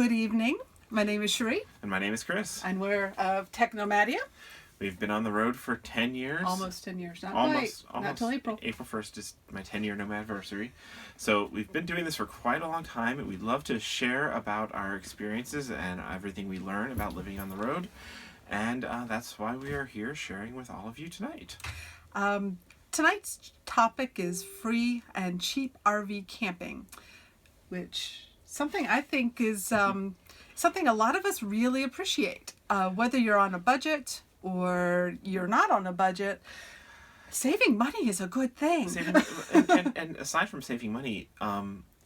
Good evening. My name is Cherie. And my name is Chris. And we're of Technomadia. We've been on the road for 10 years. Almost 10 years. Almost. Not till April. April 1st is my 10-year nomadversary. So we've been doing this for quite a long time, and we'd love to share about our experiences and everything we learn about living on the road. And that's why we are here sharing with all of you tonight. Tonight's topic is free and cheap RV camping, which something I think is something a lot of us really appreciate. Whether you're on a budget or you're not on a budget, saving money is a good thing. And aside from saving money,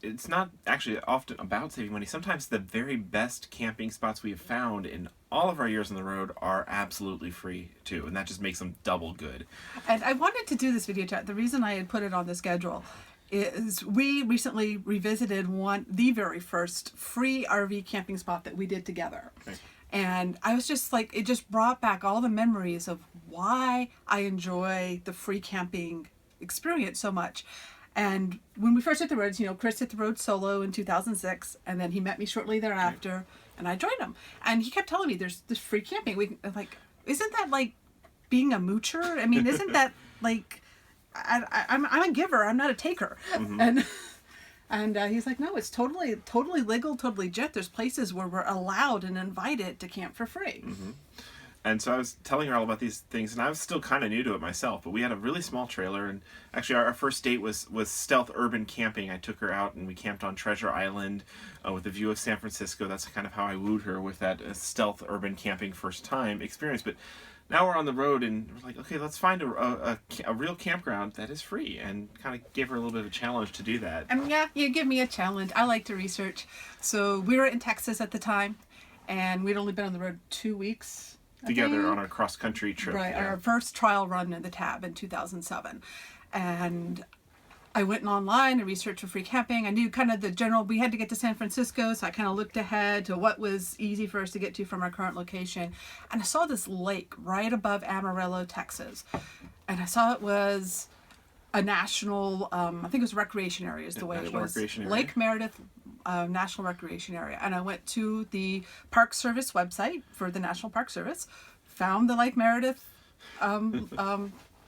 it's not actually often about saving money. Sometimes the very best camping spots we have found in all of our years on the road are absolutely free too, and that just makes them double good. And I wanted to do this video chat. The reason I had put it on the schedule is we recently revisited the very first free RV camping spot that we did together. Okay. And I was just like, it just brought back all the memories of why I enjoy the free camping experience so much. And when we first hit the roads, Chris hit the road solo in 2006, and then he met me shortly thereafter, right. And I joined him. And he kept telling me, there's this free camping. Isn't that like being a moocher? I mean, isn't that like, I'm a giver, I'm not a taker. Mm-hmm. And he's like, no, it's totally legal, totally legit. There's places where we're allowed and invited to camp for free. Mm-hmm. And so I was telling her all about these things, and I was still kind of new to it myself, but we had a really small trailer, and actually our first date was stealth urban camping. I took her out, and we camped on Treasure Island with a view of San Francisco. That's kind of how I wooed her with that stealth urban camping first time experience. But now we're on the road, and we're like, okay, let's find a real campground that is free, and kind of gave her a little bit of a challenge to do that. Yeah, you give me a challenge. I like to research. So we were in Texas at the time, and we'd only been on the road 2 weeks. Together on our cross-country trip. Right, yeah. Our first trial run in the Tab in 2007. And I went online and researched for free camping. I knew kind of the general, we had to get to San Francisco, so I kind of looked ahead to what was easy for us to get to from our current location. And I saw this lake right above Amarillo, Texas. And I saw it was a national, I think it was recreation area is the way it was. Lake Meredith National Recreation Area. And I went to the Park Service website for the National Park Service, found the Lake Meredith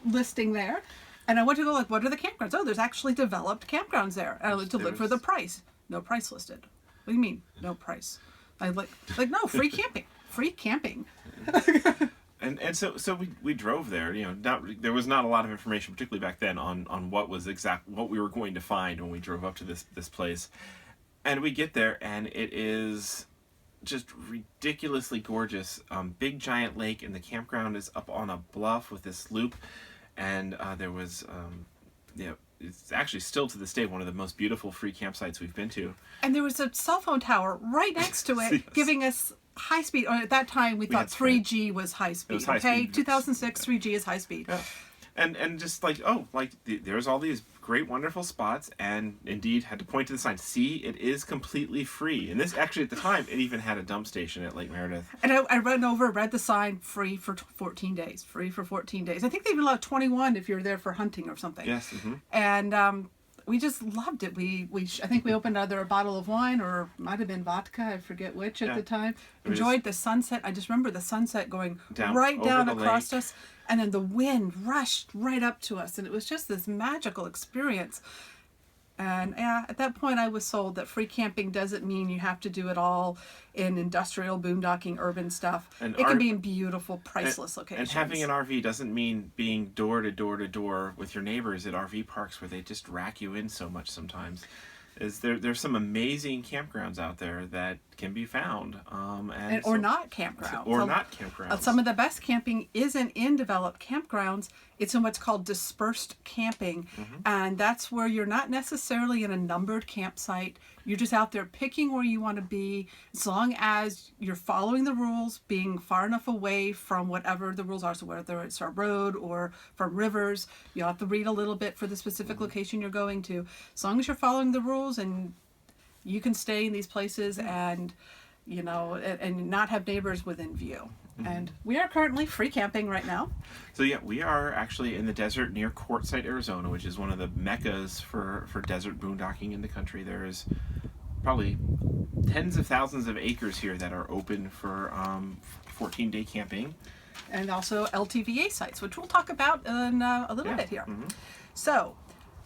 listing there, and I went to go like, what are the campgrounds? Oh, there's actually developed campgrounds there. And I looked to look for the price. No price listed. What do you mean, no price? I like no, free camping. Free camping. And so we drove there. There was not a lot of information, particularly back then, on what we were going to find when we drove up to this place. And we get there, and it is just ridiculously gorgeous. Big giant lake, and the campground is up on a bluff with this loop. And there was, it's actually still to this day one of the most beautiful free campsites we've been to. And there was a cell phone tower right next to it, yes. Giving us high speed. At that time, we thought 3G was high speed. It was high speed. 2006, 3G is high speed. Yeah. And just like, there's all these great, wonderful spots, and indeed had to point to the sign. See, it is completely free. And this actually, at the time, it even had a dump station at Lake Meredith. And I read the sign, free for 14 days. Free for 14 days. I think they even allowed 21 if you're there for hunting or something. Yes. Mm-hmm. And we just loved it. I think we opened either a bottle of wine or might have been vodka. I forget which at the time. Enjoyed the sunset. I just remember the sunset going right down across us. And then the wind rushed right up to us. And it was just this magical experience. And yeah, at that point I was sold that free camping doesn't mean you have to do it all in industrial, boondocking, urban stuff. And it can be in beautiful, priceless locations. And having an RV doesn't mean being door to door to door with your neighbors at RV parks where they just rack you in so much sometimes. There's some amazing campgrounds out there that can be found. Or not campgrounds. Or not campgrounds. Some of the best camping isn't in developed campgrounds. It's in what's called dispersed camping. Mm-hmm. And that's where you're not necessarily in a numbered campsite. You're just out there picking where you want to be, as long as you're following the rules, being far enough away from whatever the rules are. So whether it's a road or from rivers, you'll have to read a little bit for the specific location you're going to. As long as you're following the rules, and you can stay in these places and not have neighbors within view. Mm-hmm. And we are currently free camping right now. So yeah, we are actually in the desert near Quartzsite, Arizona, which is one of the meccas for desert boondocking in the country. There is probably tens of thousands of acres here that are open for 14-day camping. And also LTVA sites, which we'll talk about in a little bit here. So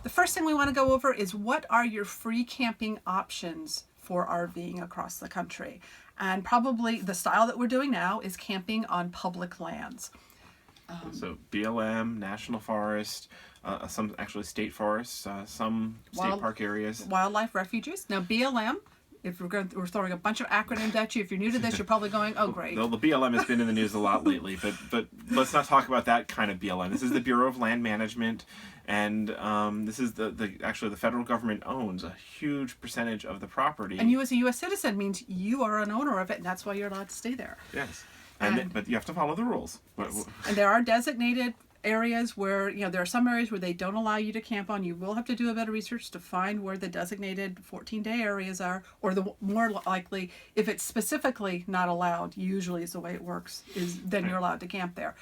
the first thing we want to go over is what are your free camping options for RVing across the country. And probably the style that we're doing now is camping on public lands. So BLM, National Forest, some actually state forests, some state park areas. Wildlife refuges. Now BLM, if we're throwing a bunch of acronyms at you, if you're new to this, you're probably going, oh great. Well, the BLM has been in the news a lot lately, but let's not talk about that kind of BLM. This is the Bureau of Land Management, and this is actually the federal government owns a huge percentage of the property. And you as a U.S. citizen means you are an owner of it, and that's why you're allowed to stay there. Yes, but you have to follow the rules. Yes. And there are designated areas where, there are some areas where they don't allow you to camp on. You will have to do a bit of research to find where the designated 14-day areas are, or the more likely, if it's specifically not allowed, usually is the way it works, is then you're allowed to camp there.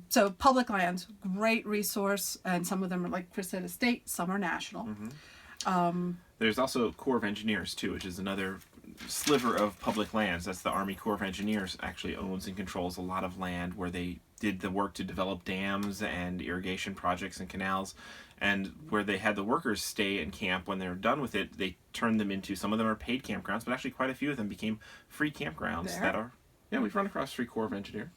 So public lands, great resource, and some of them are, like Chris said, is state, some are national. There's also Corps of Engineers too, which is another sliver of public lands. That's the Army Corps of Engineers actually owns and controls a lot of land where they did the work to develop dams and irrigation projects and canals, and where they had the workers stay and camp. When they're done with it, they turned them into, some of them are paid campgrounds, but actually quite a few of them became free campgrounds that are, we've run across 3 Corps of Engineers.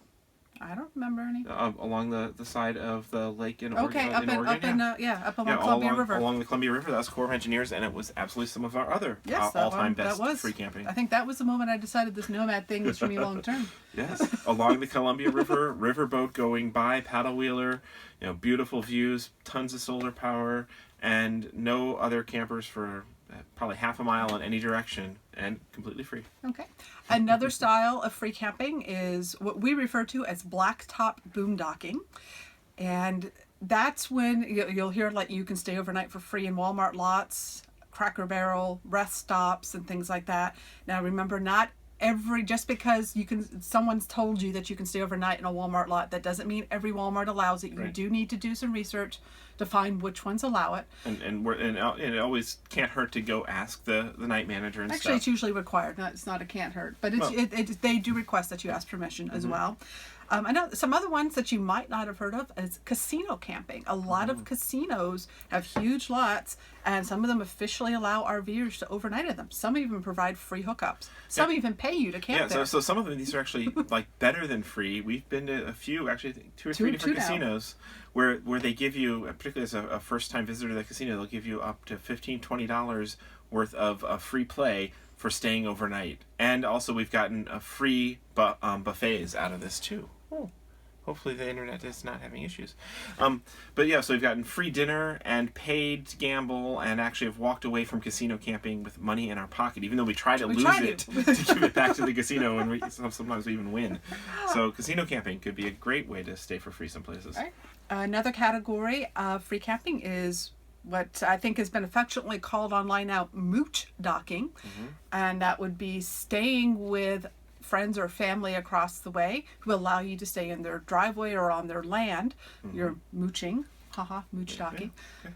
I don't remember any. Along the side of the lake in Oregon. Up along Columbia River. Along the Columbia River, that's Corps of Engineers, and it was absolutely some of our other all-time best free camping. I think that was the moment I decided this nomad thing was for me long term. Yes, along the Columbia River, riverboat going by, paddle wheeler, beautiful views, tons of solar power, and no other campers for probably half a mile in any direction, and completely free. Okay. Another style of free camping is what we refer to as blacktop boondocking. And that's when you'll hear like you can stay overnight for free in Walmart lots, Cracker Barrel, rest stops, and things like that. Now remember, not just because someone's told you that you can stay overnight in a Walmart lot, that doesn't mean every Walmart allows it. You do need to do some research to find which ones allow it. And it always can't hurt to go ask the night manager and Actually, it's usually required. It's not a can't hurt, but they do request that you ask permission as well. I know some other ones that you might not have heard of is casino camping. A lot of casinos have huge lots, and some of them officially allow RVers to overnight at them. Some even provide free hookups. Some even pay you to camp there. So some of them, these are actually like better than free. We've been to a few, actually 2 or 3 different casinos where they give you, particularly as a first-time visitor to the casino, they'll give you up to $15, $20 worth of free play for staying overnight. And also we've gotten a free buffets out of this too. Hopefully the internet is not having issues. But yeah, so we've gotten free dinner and paid to gamble, and actually have walked away from casino camping with money in our pocket, even though we try to lose it to give it back to the casino, and sometimes we even win. So casino camping could be a great way to stay for free some places. Right. Another category of free camping is what I think has been affectionately called online now mooch docking, and that would be staying with friends or family across the way who allow you to stay in their driveway or on their land. You're mooching. Mooch docking. Okay.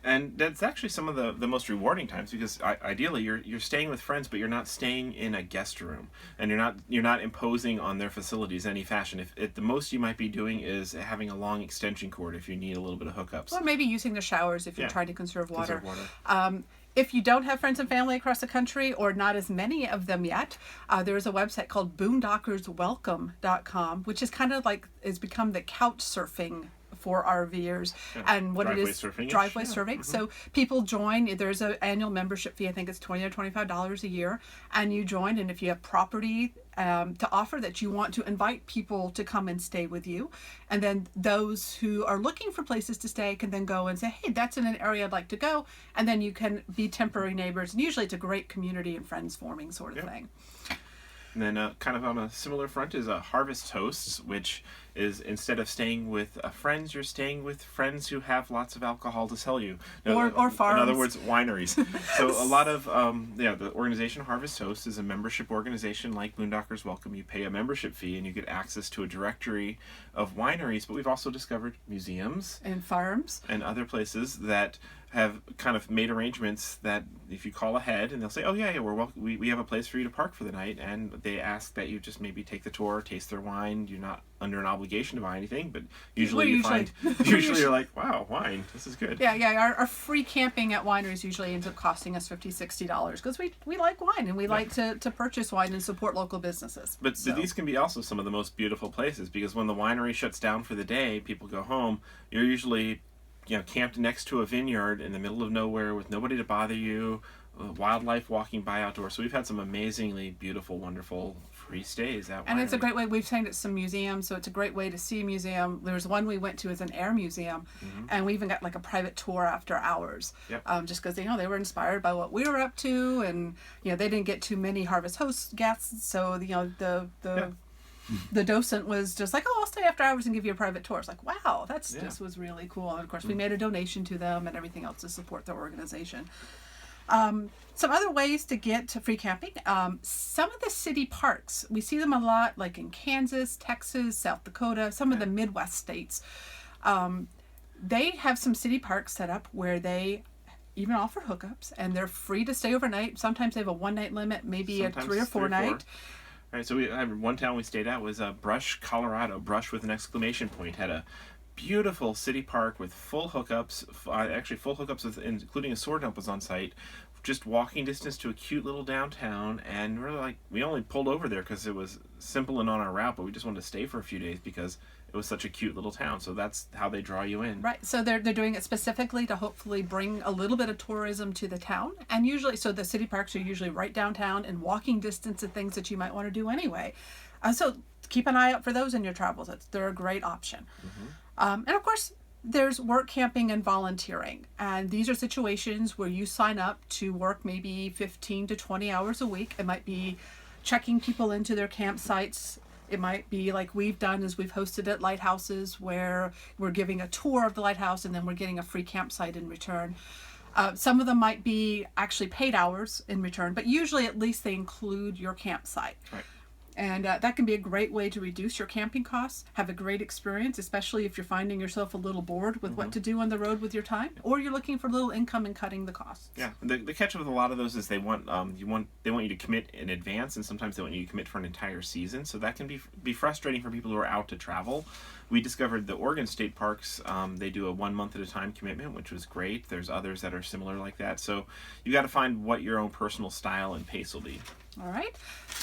And that's actually some of the most rewarding times, because ideally you're staying with friends, but you're not staying in a guest room, and you're not imposing on their facilities in any fashion. If the most you might be doing is having a long extension cord if you need a little bit of hookups. Or maybe using the showers if you're trying to conserve water. If you don't have friends and family across the country, or not as many of them yet, there is a website called boondockerswelcome.com, which is kind of like, it's become the couch surfing for RVers, and what driveway it is, driveway surfing. So people join. There's an annual membership fee. I think it's $20 or $25 a year, and you join. And if you have property to offer that you want to invite people to come and stay with you, and then those who are looking for places to stay can then go and say, hey, that's in an area I'd like to go, and then you can be temporary neighbors. And usually it's a great community and friends forming sort of thing. And then kind of on a similar front is Harvest Hosts, which is instead of staying with friends, you're staying with friends who have lots of alcohol to sell you. Or farms. In other words, wineries. So a lot of, the organization Harvest Host is a membership organization like Boondockers Welcome. You pay a membership fee and you get access to a directory of wineries, but we've also discovered museums and farms and other places that have kind of made arrangements that if you call ahead and they'll say, oh yeah, we have a place for you to park for the night, and they ask that you just maybe take the tour, taste their wine. You're not under an obligation to buy anything, but usually you're like, wow, wine, this is good. Yeah. Our free camping at wineries usually ends up costing us $50-$60 because we like wine and we like to purchase wine and support local businesses. But these can be also some of the most beautiful places, because when the winery shuts down for the day, people go home. You're usually camped next to a vineyard in the middle of nowhere with nobody to bother you, wildlife walking by outdoors. So we've had some amazingly beautiful, wonderful free stays at wineries. And it's a great way. We've stayed at some museums, so it's a great way to see a museum. There's one we went to as an air museum, and we even got like a private tour after hours. Yep. Just because they were inspired by what we were up to, and they didn't get too many Harvest Host guests, so the docent was just like, I'll stay after hours and give you a private tour. It's like, wow, this was really cool. And of course, we made a donation to them and everything else to support their organization. Some other ways to get to free camping. Some of the city parks, we see them a lot, like in Kansas, Texas, South Dakota, some of the Midwest states. They have some city parks set up where they even offer hookups, and they're free to stay overnight. Sometimes they have a 1-night limit, maybe Sometimes a 3 or 4 night. Right, so one town we stayed at was Brush, Colorado. Brush with an exclamation point had a beautiful city park with full hookups. Actually, full hookups including a sword dump was on site. Just walking distance to a cute little downtown, and we only pulled over there because it was simple and on our route, but we just wanted to stay for a few days because it was such a cute little town. So that's how they draw you in. Right. So they're doing it specifically to hopefully bring a little bit of tourism to the town. And usually, so the city parks are usually right downtown and walking distance of things that you might want to do anyway. So keep an eye out for those in your travels. They're a great option. And of course, there's work camping and volunteering. And these are situations where you sign up to work maybe 15 to 20 hours a week. It might be checking people into their campsites. It might be like we've done, is we've hosted at lighthouses where we're giving a tour of the lighthouse and then we're getting a free campsite in return. Some of them might be actually paid hours in return, but usually at least they include your campsite. Right. And that can be a great way to reduce your camping costs, have a great experience, especially if you're finding yourself a little bored with what to do on the road with your time, or you're looking for a little income and cutting the costs. Yeah, the catch with a lot of those is they want you to commit in advance, and sometimes they want you to commit for an entire season. So that can be frustrating for people who are out to travel. We discovered the Oregon State Parks, they do a 1 month at a time commitment, which was great. There's others that are similar like that. So you got to find what your own personal style and pace will be. All right.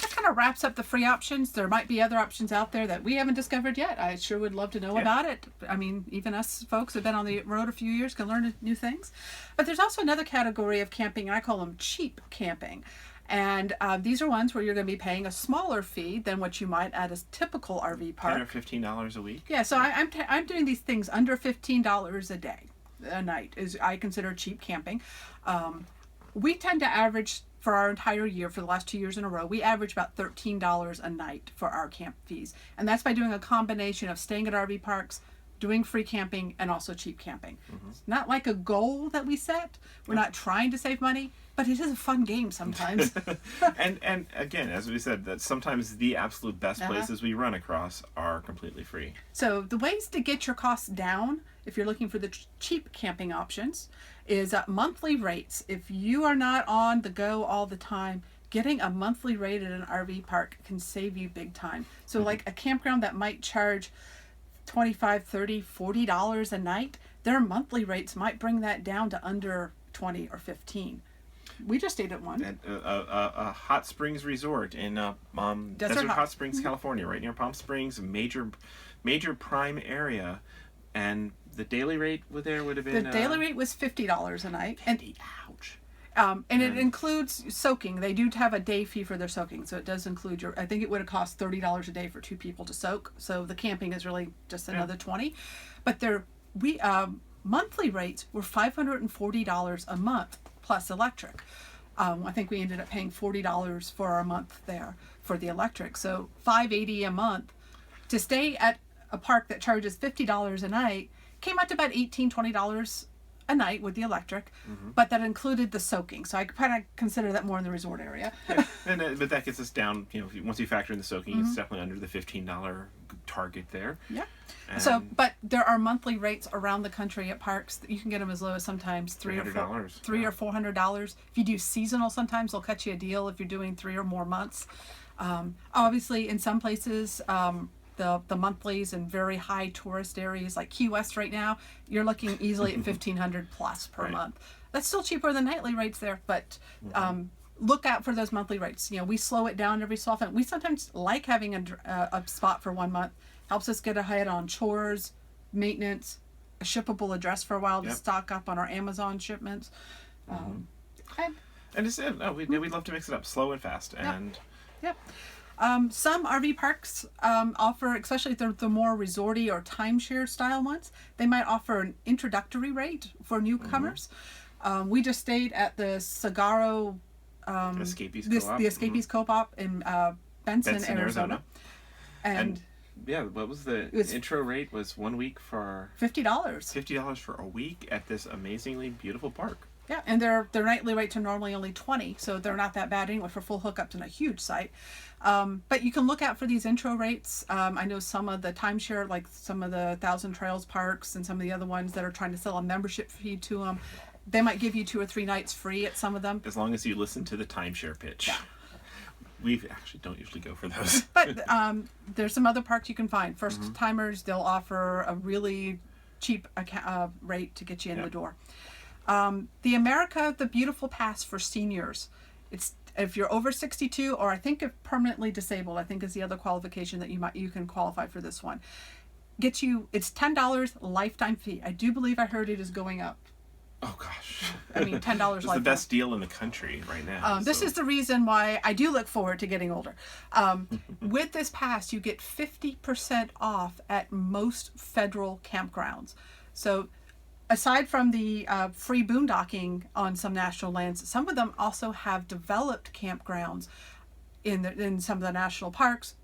That kind of wraps up the free options. There might be other options out there that we haven't discovered yet. I sure would love to know about it. I mean, even us folks who have been on the road a few years can learn new things. But there's also another category of camping, and I call them cheap camping. And these are ones where you're going to be paying a smaller fee than what you might at a typical RV park. $10 or $15 a week. Yeah, so I'm doing these things under $15 a night is I consider cheap camping. We tend to average for our entire year, for the last 2 years in a row, we average about $13 a night for our camp fees. And that's by doing a combination of staying at RV parks, doing free camping, and also cheap camping. It's not like a goal that we set. We're not trying to save money, but it is a fun game sometimes. and again, as we said, that sometimes the absolute best places we run across are completely free. So the ways to get your costs down, if you're looking for the cheap camping options, is monthly rates. If you are not on the go all the time, getting a monthly rate at an RV park can save you big time. So like a campground that might charge $25, $30, $40 a night, their monthly rates might bring that down to under $20 or $15. We just stayed at one. At a hot springs resort in Desert Hot Springs, California, right near Palm Springs, a major prime area. And the daily rate would have been... The daily rate was $50 a night. Ouch. And it includes soaking. They do have a day fee for their soaking, so it does include I think it would have cost $30 a day for 2 people to soak. So the camping is really just another $20. But their monthly rates were $540 a month plus electric. I think we ended up paying $40 for our month there for the electric. So $580 a month to stay at a park that charges $50 a night came out to about $18-20 a night with the electric, but that included the soaking. So I kind of consider that more in the resort area. Yeah. But that gets us down, once you factor in the soaking, it's definitely under the $15 target there. Yeah. And So, but there are monthly rates around the country at parks that you can get them as low as sometimes $300 or $400. If you do seasonal, sometimes they'll cut you a deal if you're doing 3 or more months. Obviously, in some places, the monthlies in very high tourist areas like Key West right now, you're looking easily at $1,500 plus per month. That's still cheaper than nightly rates there, but look out for those monthly rates. We slow it down every so often. We sometimes like having a spot for 1 month. Helps us get ahead on chores, maintenance, a shippable address for a while to stock up on our Amazon shipments. And it's we'd love to mix it up, slow and fast. And Yep. Some RV parks offer, especially if they're the more resorty or timeshare style ones, they might offer an introductory rate for newcomers. We just stayed at the Sagaro Escapees Co-op. The Escapees Co-op in Benson, Arizona. And yeah, what was the intro rate? Was 1 week for $50. $50 for a week at this amazingly beautiful park. Yeah, and their nightly rates are normally only $20, so they're not that bad anyway for full hookups in a huge site. But you can look out for these intro rates. I know some of the timeshare, like some of the Thousand Trails parks and some of the other ones that are trying to sell a membership fee to them, they might give you 2 or 3 nights free at some of them. As long as you listen to the timeshare pitch. Yeah. We actually don't usually go for those. But there's some other parks you can find. First timers, they'll offer a really cheap rate to get you in the door. The America the Beautiful Pass for seniors. It's if you're over 62, or I think if permanently disabled, I think is the other qualification that you can qualify for this one. It's $10 lifetime fee. I do believe I heard it is going up. Oh gosh. I mean, $10 lifetime. It's the best deal in the country right now. This is the reason why I do look forward to getting older. With this pass, you get 50% off at most federal campgrounds. So aside from the free boondocking on some national lands, some of them also have developed campgrounds in some of the national parks,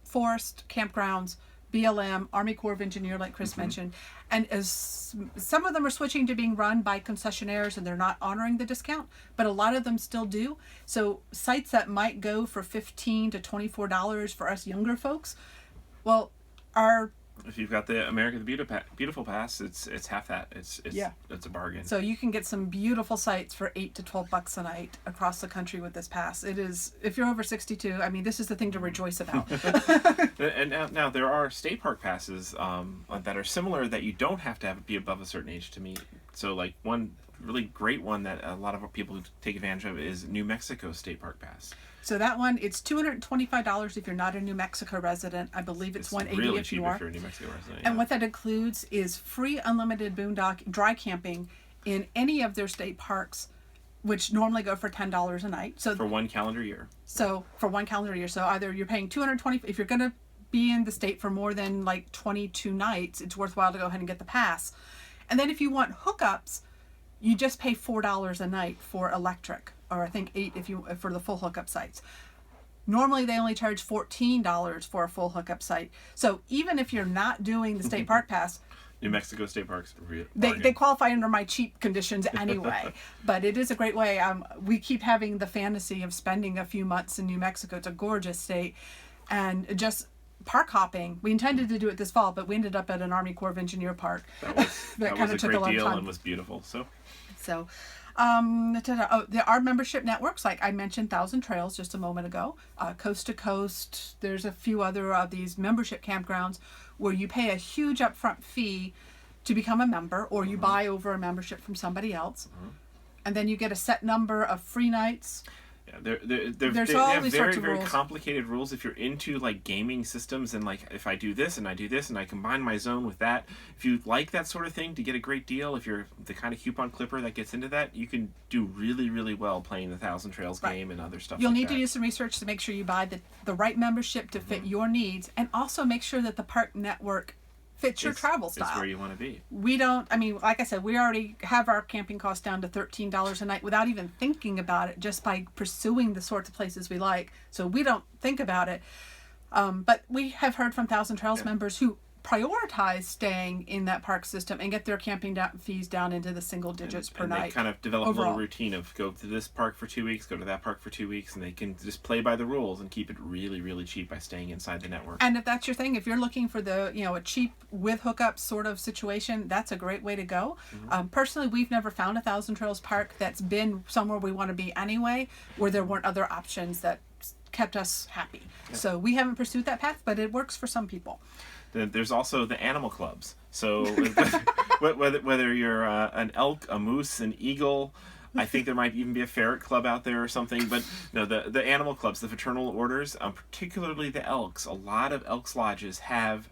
forest campgrounds, BLM, Army Corps of Engineer, like Chris mentioned. And as some of them are switching to being run by concessionaires and they're not honoring the discount, but a lot of them still do. So sites that might go for $15 to $24 for us younger folks, well, are... If you've got the America the Beautiful Pass, it's half that. It's a bargain. So you can get some beautiful sites for $8 to $12 a night across the country with this pass. It is, if you're over 62, I mean, this is the thing to rejoice about. And now there are state park passes that are similar that you don't have to be above a certain age to meet. So like one really great one that a lot of people take advantage of is New Mexico State Park Pass. So that one, it's $225 if you're not a New Mexico resident. I believe it's $180 really if you are. If you're a New Mexico resident. And what that includes is free unlimited dry camping in any of their state parks, which normally go for $10 a night. So for 1 calendar year. So for 1 calendar year. So either you're paying $220 if you're going to be in the state for more than like 22 nights, it's worthwhile to go ahead and get the pass. And then if you want hookups, you just pay $4 a night for electric, or I think $8 for the full hookup sites. Normally they only charge $14 for a full hookup site. So even if you're not doing the state park pass, New Mexico State Parks, they qualify under my cheap conditions anyway. But it is a great way. We keep having the fantasy of spending a few months in New Mexico. It's a gorgeous state, and just park hopping. We intended to do it this fall, but we ended up at an Army Corps of Engineer park. That was a great deal and was beautiful. So there are membership networks, like I mentioned Thousand Trails just a moment ago, Coast to Coast. There's a few other of these membership campgrounds where you pay a huge upfront fee to become a member, or you buy over a membership from somebody else, and then you get a set number of free nights. Yeah, they have very complicated rules if you're into like gaming systems, and like if I do this and I do this and I combine my zone with that, if you like that sort of thing to get a great deal, if you're the kind of coupon clipper that gets into that, you can do really, really well playing the Thousand Trails game and other stuff. You'll need to do some research to make sure you buy the right membership to fit your needs, and also make sure that the park network fits your travel style. It's where you want to be. We don't, I mean, like I said, we already have our camping costs down to $13 a night without even thinking about it, just by pursuing the sorts of places we like. So we don't think about it. But we have heard from Thousand Trails members who prioritize staying in that park system and get their camping fees down into the single digits per night. They kind of develop overall. a little routine of go to this park for 2 weeks, go to that park for 2 weeks, and they can just play by the rules and keep it really, really cheap by staying inside the network. And if that's your thing, if you're looking for the, a cheap with hookups sort of situation, that's a great way to go. Personally, we've never found a Thousand Trails park that's been somewhere we want to be anyway, where there weren't other options that kept us happy. So we haven't pursued that path, but it works for some people. There's also the animal clubs. So whether you're an elk, a moose, an eagle, I think there might even be a ferret club out there or something. But no, the animal clubs, the fraternal orders, particularly the elks. A lot of elks lodges have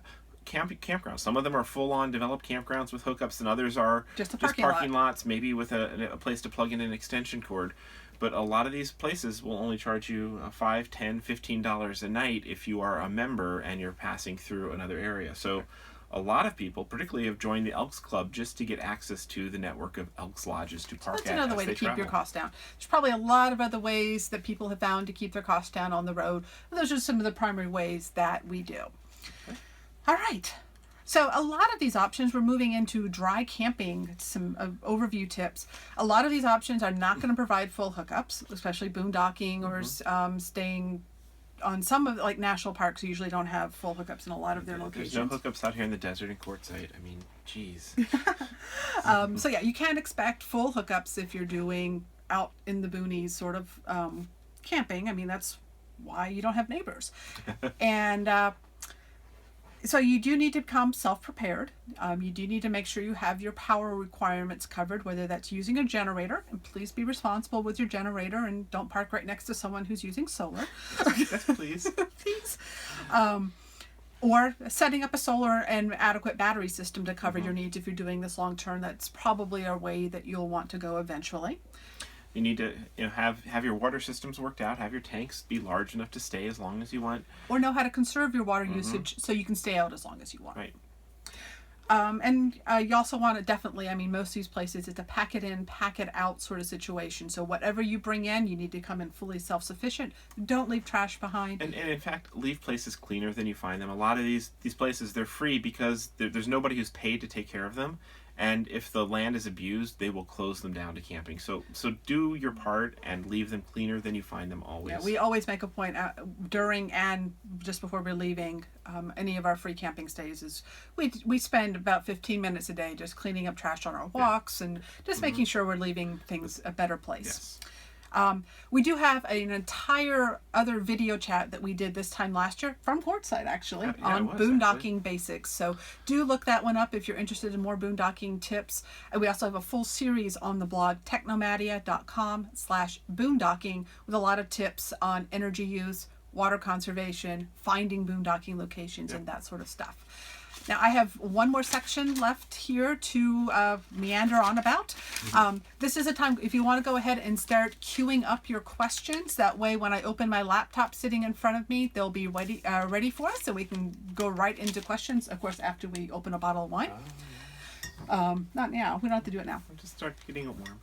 campgrounds. Some of them are full-on developed campgrounds with hookups, and others are just parking lots, maybe with a place to plug in an extension cord. But a lot of these places will only charge you $5, $10, $15 a night if you are a member and you're passing through another area. So a lot of people, particularly, have joined the Elks Club just to get access to the network of Elks Lodges to park at. That's another way to keep your costs down. There's probably a lot of other ways that people have found to keep their costs down on the road. Those are some of the primary ways that we do. Okay. All right. So a lot of these options, we're moving into dry camping, some overview tips. A lot of these options are not going to provide full hookups, especially boondocking or staying on some of like national parks usually don't have full hookups in a lot of their locations. There's no hookups out here in the desert and Quartzsite. I mean, geez. So yeah, you can't expect full hookups if you're doing out in the boonies sort of camping. I mean, that's why you don't have neighbors. And so you do need to come self-prepared. You do need to make sure you have your power requirements covered, whether that's using a generator, and please be responsible with your generator and don't park right next to someone who's using solar. Yes, please. Please. Or setting up a solar and adequate battery system to cover your needs if you're doing this long term. That's probably a way that you'll want to go eventually. You need to have your water systems worked out, have your tanks be large enough to stay as long as you want. Or know how to conserve your water usage so you can stay out as long as you want. Right. And you also want to definitely, most of these places, it's a pack it in, pack it out sort of situation. So whatever you bring in, you need to come in fully self-sufficient. Don't leave trash behind. And in fact, leave places cleaner than you find them. A lot of these places, they're free because there's nobody who's paid to take care of them. And if the land is abused, they will close them down to camping. So do your part and leave them cleaner than you find them always. Yeah, we always make a point during and just before we're leaving any of our free camping stays is we spend about 15 minutes a day just cleaning up trash on our walks and just making sure we're leaving things a better place. Yes. We do have an entire other video chat that we did this time last year from Quartzsite actually on boondocking basics. So do look that one up if you're interested in more boondocking tips. And we also have a full series on the blog technomadia.com/boondocking with a lot of tips on energy use, water conservation, finding boondocking locations and that sort of stuff. Now I have one more section left here to meander on about. This is a time if you want to go ahead and start queuing up your questions. That way when I open my laptop sitting in front of me, they'll be ready for us and we can go right into questions, of course, after we open a bottle of wine. Not now. We don't have to do it now. I'll just start getting it warm.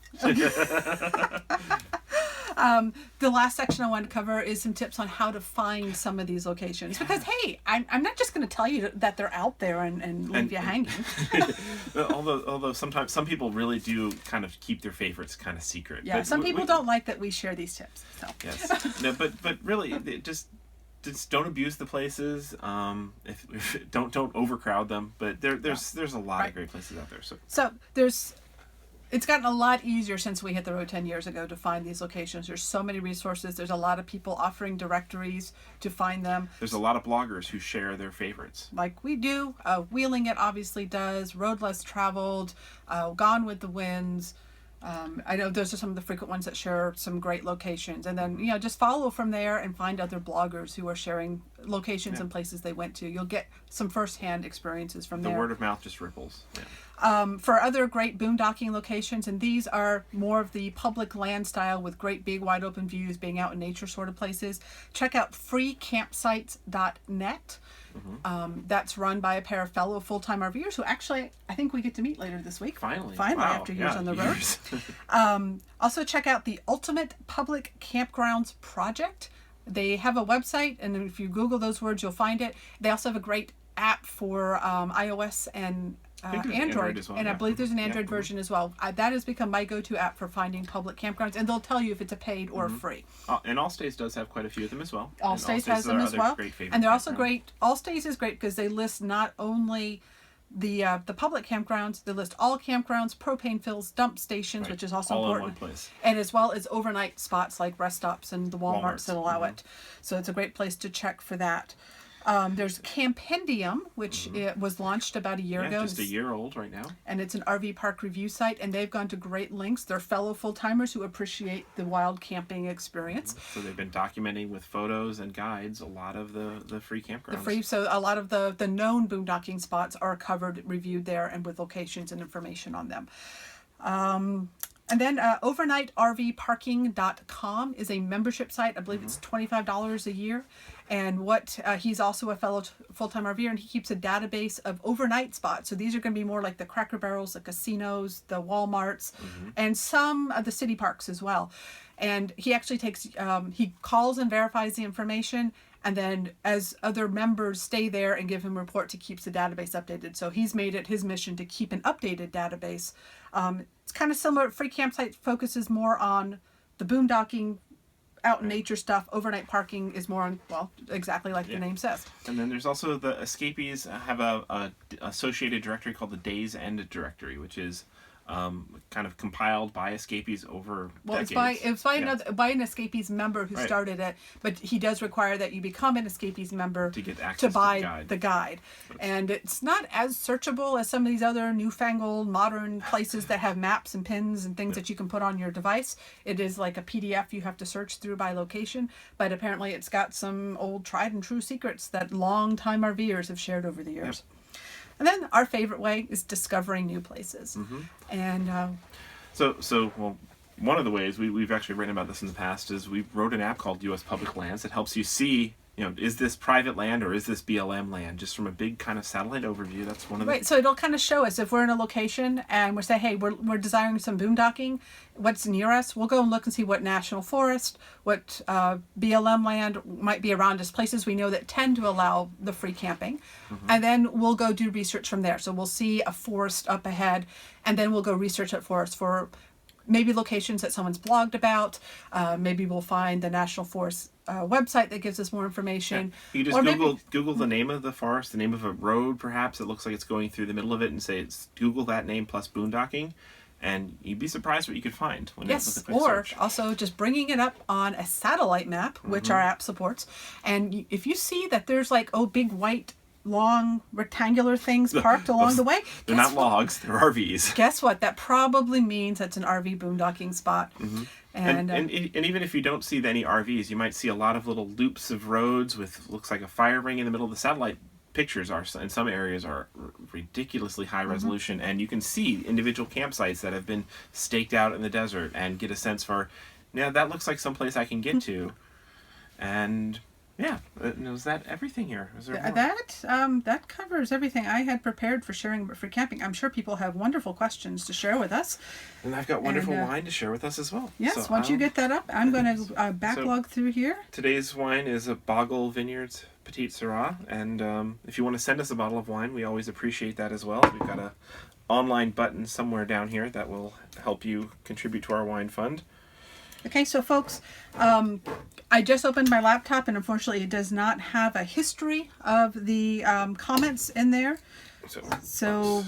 The last section I want to cover is some tips on how to find some of these locations. Because, hey, I'm not just going to tell you that they're out there and leave you hanging. although sometimes some people really do kind of keep their favorites kind of secret. Yeah, but some people don't like that we share these tips. So. Yes. No, but really, just don't abuse the places. Don't overcrowd them. But there's a lot of great places out there. So it's gotten a lot easier since we hit the road 10 years ago to find these locations. There's so many resources. There's a lot of people offering directories to find them. There's a lot of bloggers who share their favorites. Like we do. Wheeling It obviously does. Road Less Traveled. Gone with the Winds. I know those are some of the frequent ones that share some great locations. And then, just follow from there and find other bloggers who are sharing locations and places they went to. You'll get some firsthand experiences from there. The word of mouth just ripples. Yeah. For other great boondocking locations, and these are more of the public land style with great big wide open views, being out in nature sort of places, check out freecampsites.net. That's run by a pair of fellow full-time RVers who actually I think we get to meet later this week. Finally, wow. After years on the road. Also check out the Ultimate Public Campgrounds Project. They have a website, and if you Google those words, you'll find it. They also have a great app for iOS and Android, as well, and I yeah. believe there's an Android version as well. That has become my go-to app for finding public campgrounds, and they'll tell you if it's a paid or free. And Allstays does have quite a few of them as well. Allstays has them as well, and they're also great. Allstays is great because they list not only the public campgrounds, they list all campgrounds, propane fills, dump stations, which is also all important, in one place. and as well as overnight spots like rest stops and the Walmarts that allow it. So it's a great place to check for that. There's Campendium, which it was launched about a year ago. Just a year old right now. And it's an RV park review site, and they've gone to great lengths. They're fellow full-timers who appreciate the wild camping experience. So they've been documenting with photos and guides a lot of the free campgrounds. So a lot of the known boondocking spots are covered, reviewed there, and with locations and information on them. And then overnightrvparking.com is a membership site. I believe it's $25 a year. And he's also a fellow full-time RVer, and he keeps a database of overnight spots. So these are going to be more like the Cracker Barrels, the casinos, the Walmarts, and some of the city parks as well. And he actually he calls and verifies the information, and then as other members stay there and give him reports, he keeps the database updated. So he's made it his mission to keep an updated database. It's kind of similar. Free Campsite focuses more on the boondocking, out in nature stuff. Overnight parking is more on, well, exactly like the name says. And then there's also the Escapees have a associated directory called the Days End directory, which is kind of compiled by Escapees over decades. It's by an Escapees member who started it, but he does require that you become an Escapees member to get access to buy the guide. And it's not as searchable as some of these other newfangled modern places that have maps and pins and things that you can put on your device. It is like a PDF you have to search through by location, but apparently it's got some old tried and true secrets that long-time RVers have shared over the years. And then our favorite way is discovering new places. And well, one of the ways we've actually written about this in the past is we wrote an app called U.S. Public Lands that helps you see, is this private land or is this BLM land? Just from a big kind of satellite overview. That's one of the... Right, so it'll kind of show us if we're in a location and we're saying, hey, we're desiring some boondocking, what's near us. We'll go and look and see what national forest, what BLM land might be around us, places we know that tend to allow the free camping. And then we'll go do research from there. So we'll see a forest up ahead, and then we'll go research that forest for maybe locations that someone's blogged about. Maybe we'll find the National Forest website that gives us more information. You just Google the name of the forest, the name of a road perhaps. It looks like it's going through the middle of it, and say it's Google that name plus boondocking, and you'd be surprised what you could find when you look at the search. Also just bringing it up on a satellite map, which our app supports. And if you see that there's like big white long rectangular things parked along the way, they're not logs, they're RVs. Guess what? That probably means that's an RV boondocking spot. And even if you don't see any RVs, you might see a lot of little loops of roads with looks like a fire ring in the middle of the satellite. Pictures are in some areas are ridiculously high resolution, and you can see individual campsites that have been staked out in the desert and get a sense for, that looks like someplace I can get to. And was that everything here? Was there more? That covers everything I had prepared for sharing for camping. I'm sure people have wonderful questions to share with us. And I've got wonderful wine to share with us as well. Yes, so once you get that up, I'm going to backlog through here. Today's wine is a Boggle Vineyards Petite Syrah, and if you want to send us a bottle of wine, we always appreciate that as well. We've got a online button somewhere down here that will help you contribute to our wine fund. Okay, so folks, I just opened my laptop, and unfortunately it does not have a history of the comments in there. So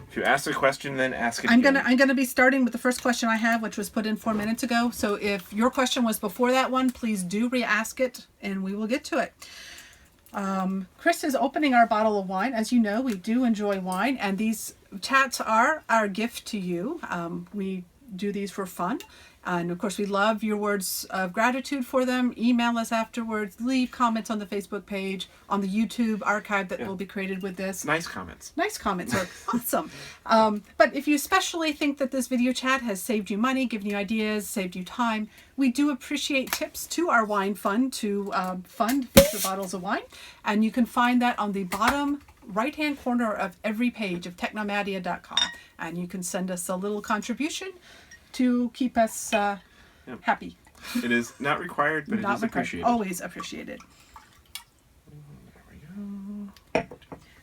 if you ask a question, then ask it again. I'm gonna be starting with the first question I have, which was put in 4 minutes ago. So if your question was before that one, please do re-ask it, and we will get to it. Chris is opening our bottle of wine. As you know, we do enjoy wine, and these chats are our gift to you. We do these for fun. And of course, we love your words of gratitude for them. Email us afterwards. Leave comments on the Facebook page, on the YouTube archive that will be created with this. Nice comments. Nice comments are awesome. But if you especially think that this video chat has saved you money, given you ideas, saved you time, we do appreciate tips to our wine fund to fund future bottles of wine. And you can find that on the bottom right-hand corner of every page of technomadia.com. And you can send us a little contribution to keep us happy. It is not required, but Not it is required. appreciated. Always appreciated. There we go.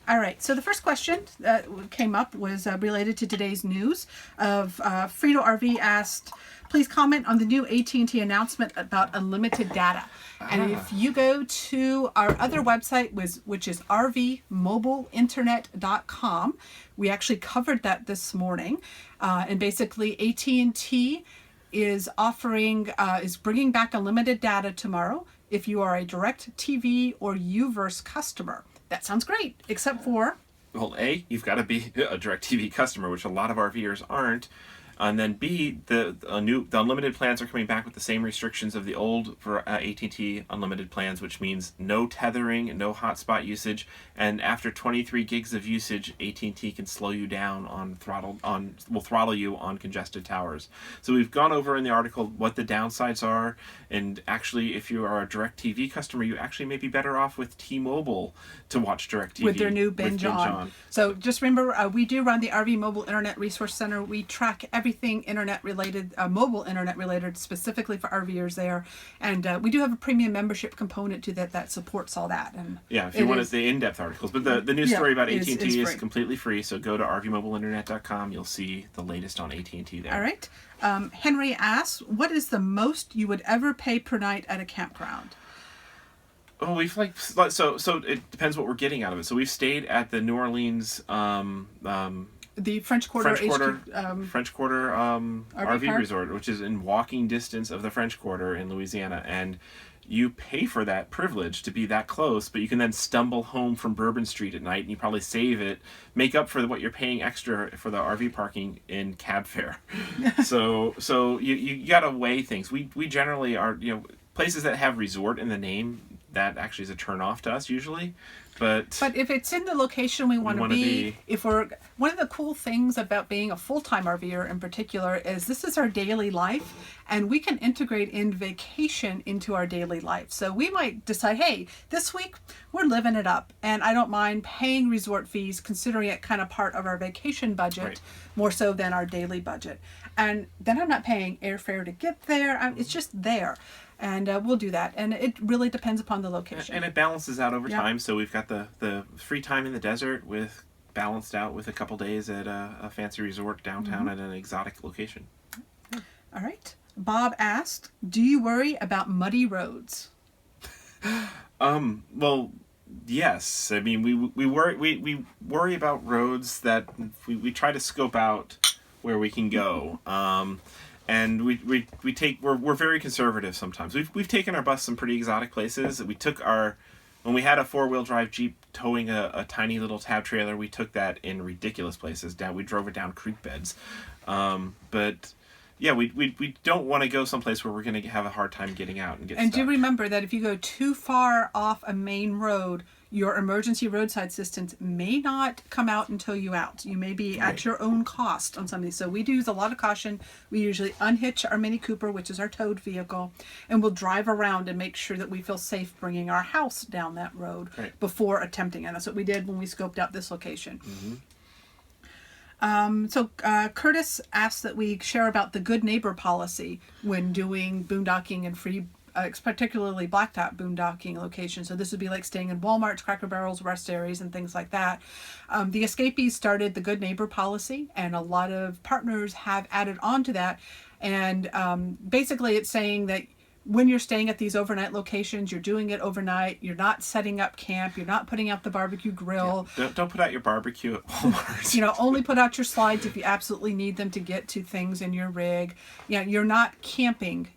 All right, so the first question that came up was related to today's news of Frito RV asked, please comment on the new AT&T announcement about unlimited data. And if you go to our other website, which is rvmobileinternet.com, we actually covered that this morning. And basically AT&T is offering, is bringing back unlimited data tomorrow if you are a DirecTV or UVerse customer. That sounds great, except for... Well, A, you've got to be a DirecTV customer, which a lot of RVers aren't. And then B, the unlimited plans are coming back with the same restrictions of the old AT&T unlimited plans, which means no tethering, no hotspot usage, and after 23 gigs of usage, AT&T can slow you down will throttle you on congested towers. So we've gone over in the article what the downsides are, and actually, if you are a DirecTV customer, you actually may be better off with T-Mobile to watch DirecTV with their new binge on. So just remember, we do run the RV Mobile Internet Resource Center. We track everything internet related, mobile internet related, specifically for RVers there, and we do have a premium membership component to that supports all that. And yeah, if you wanted the in-depth articles, but the news story about AT&T is completely free. So go to rvmobileinternet.com. You'll see the latest on AT&T there. All right. Henry asks, what is the most you would ever pay per night at a campground? Oh, we've so it depends what we're getting out of it. So we've stayed at the New Orleans the French Quarter RV resort, which is in walking distance of the French Quarter in Louisiana, and you pay for that privilege to be that close, but you can then stumble home from Bourbon Street at night, and you probably make up for what you're paying extra for the RV parking in cab fare. so you gotta weigh things. We generally are, places that have resort in the name, that actually is a turn off to us usually. But if it's in the location we want to be, one of the cool things about being a full-time RVer in particular is this is our daily life, and we can integrate in vacation into our daily life. So we might decide, hey, this week we're living it up, and I don't mind paying resort fees, considering it kind of part of our vacation budget, more so than our daily budget. And then I'm not paying airfare to get there. It's just there. And we'll do that. And it really depends upon the location. And it balances out over time. So we've got the free time in the desert balanced out with a couple days at a fancy resort downtown at an exotic location. All right. Bob asked, do you worry about muddy roads? Well, yes. I mean, we worry about roads that we try to scope out where we can go. And we're very conservative sometimes. We've taken our bus some pretty exotic places. When we had a 4-wheel drive Jeep towing a tiny little tab trailer, we took that in ridiculous places. We drove it down creek beds. But yeah, we don't want to go someplace where we're going to have a hard time getting out and get stuck. And do remember that if you go too far off a main road, your emergency roadside assistance may not come out and tow you out. You may be at your own cost on some of these. So we do use a lot of caution. We usually unhitch our Mini Cooper, which is our towed vehicle, and we'll drive around and make sure that we feel safe bringing our house down that road before attempting. And that's what we did when we scoped out this location. So Curtis asked that we share about the good neighbor policy when doing boondocking and free, particularly Blacktop boondocking locations. So this would be like staying in Walmarts, Cracker Barrels, rest areas, and things like that. The escapees started the good neighbor policy, and a lot of partners have added on to that. And basically it's saying that when you're staying at these overnight locations, you're doing it overnight. You're not setting up camp. You're not putting out the barbecue grill. Yeah. Don't put out your barbecue at Walmart. Only put out your slides if you absolutely need them to get to things in your rig. You're not camping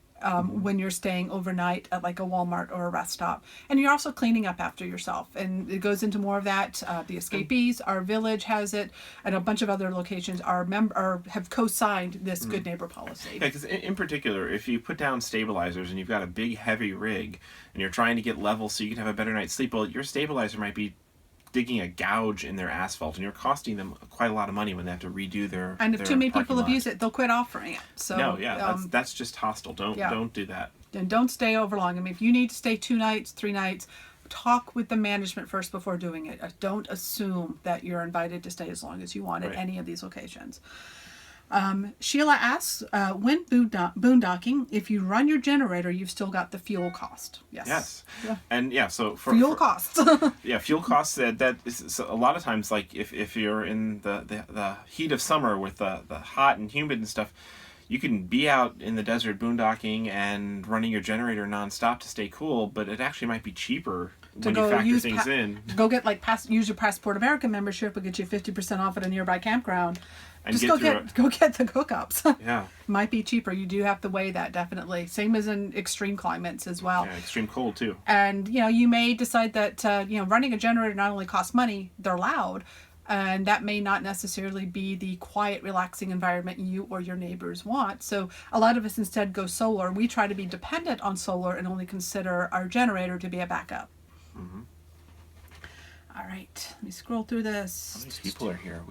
when you're staying overnight at like a Walmart or a rest stop. And you're also cleaning up after yourself. And it goes into more of that. The escapees, our village has it, and a bunch of other locations have co-signed this good neighbor policy. Yeah, because in particular, if you put down stabilizers and you've got a big heavy rig and you're trying to get level so you can have a better night's sleep, well, your stabilizer might be digging a gouge in their asphalt, and you're costing them quite a lot of money when they have to redo their And if too many people abuse it, they'll quit offering it. So that's just hostile. Don't do that. And don't stay over long. I mean, if you need to stay 2 nights, 3 nights, talk with the management first before doing it. Don't assume that you're invited to stay as long as you want at any of these locations. Sheila asks, when boondocking, if you run your generator, you've still got the fuel cost. Yes. Yeah. And yeah, so Fuel costs. yeah, fuel costs. That is so a lot of times, like if you're in the heat of summer with the hot and humid and stuff, you can be out in the desert boondocking and running your generator nonstop to stay cool, but it actually might be cheaper when you factor things in. To go get use your Passport America membership, will get you 50% off at a nearby campground. And Just go get the hookups. Yeah. Might be cheaper. You do have to weigh that, definitely. Same as in extreme climates as well. Yeah, extreme cold too. And you may decide that running a generator not only costs money, they're loud, and that may not necessarily be the quiet, relaxing environment you or your neighbors want. So a lot of us instead go solar. We try to be dependent on solar and only consider our generator to be a backup. Mm-hmm. All right, let me scroll through this. How many people are here?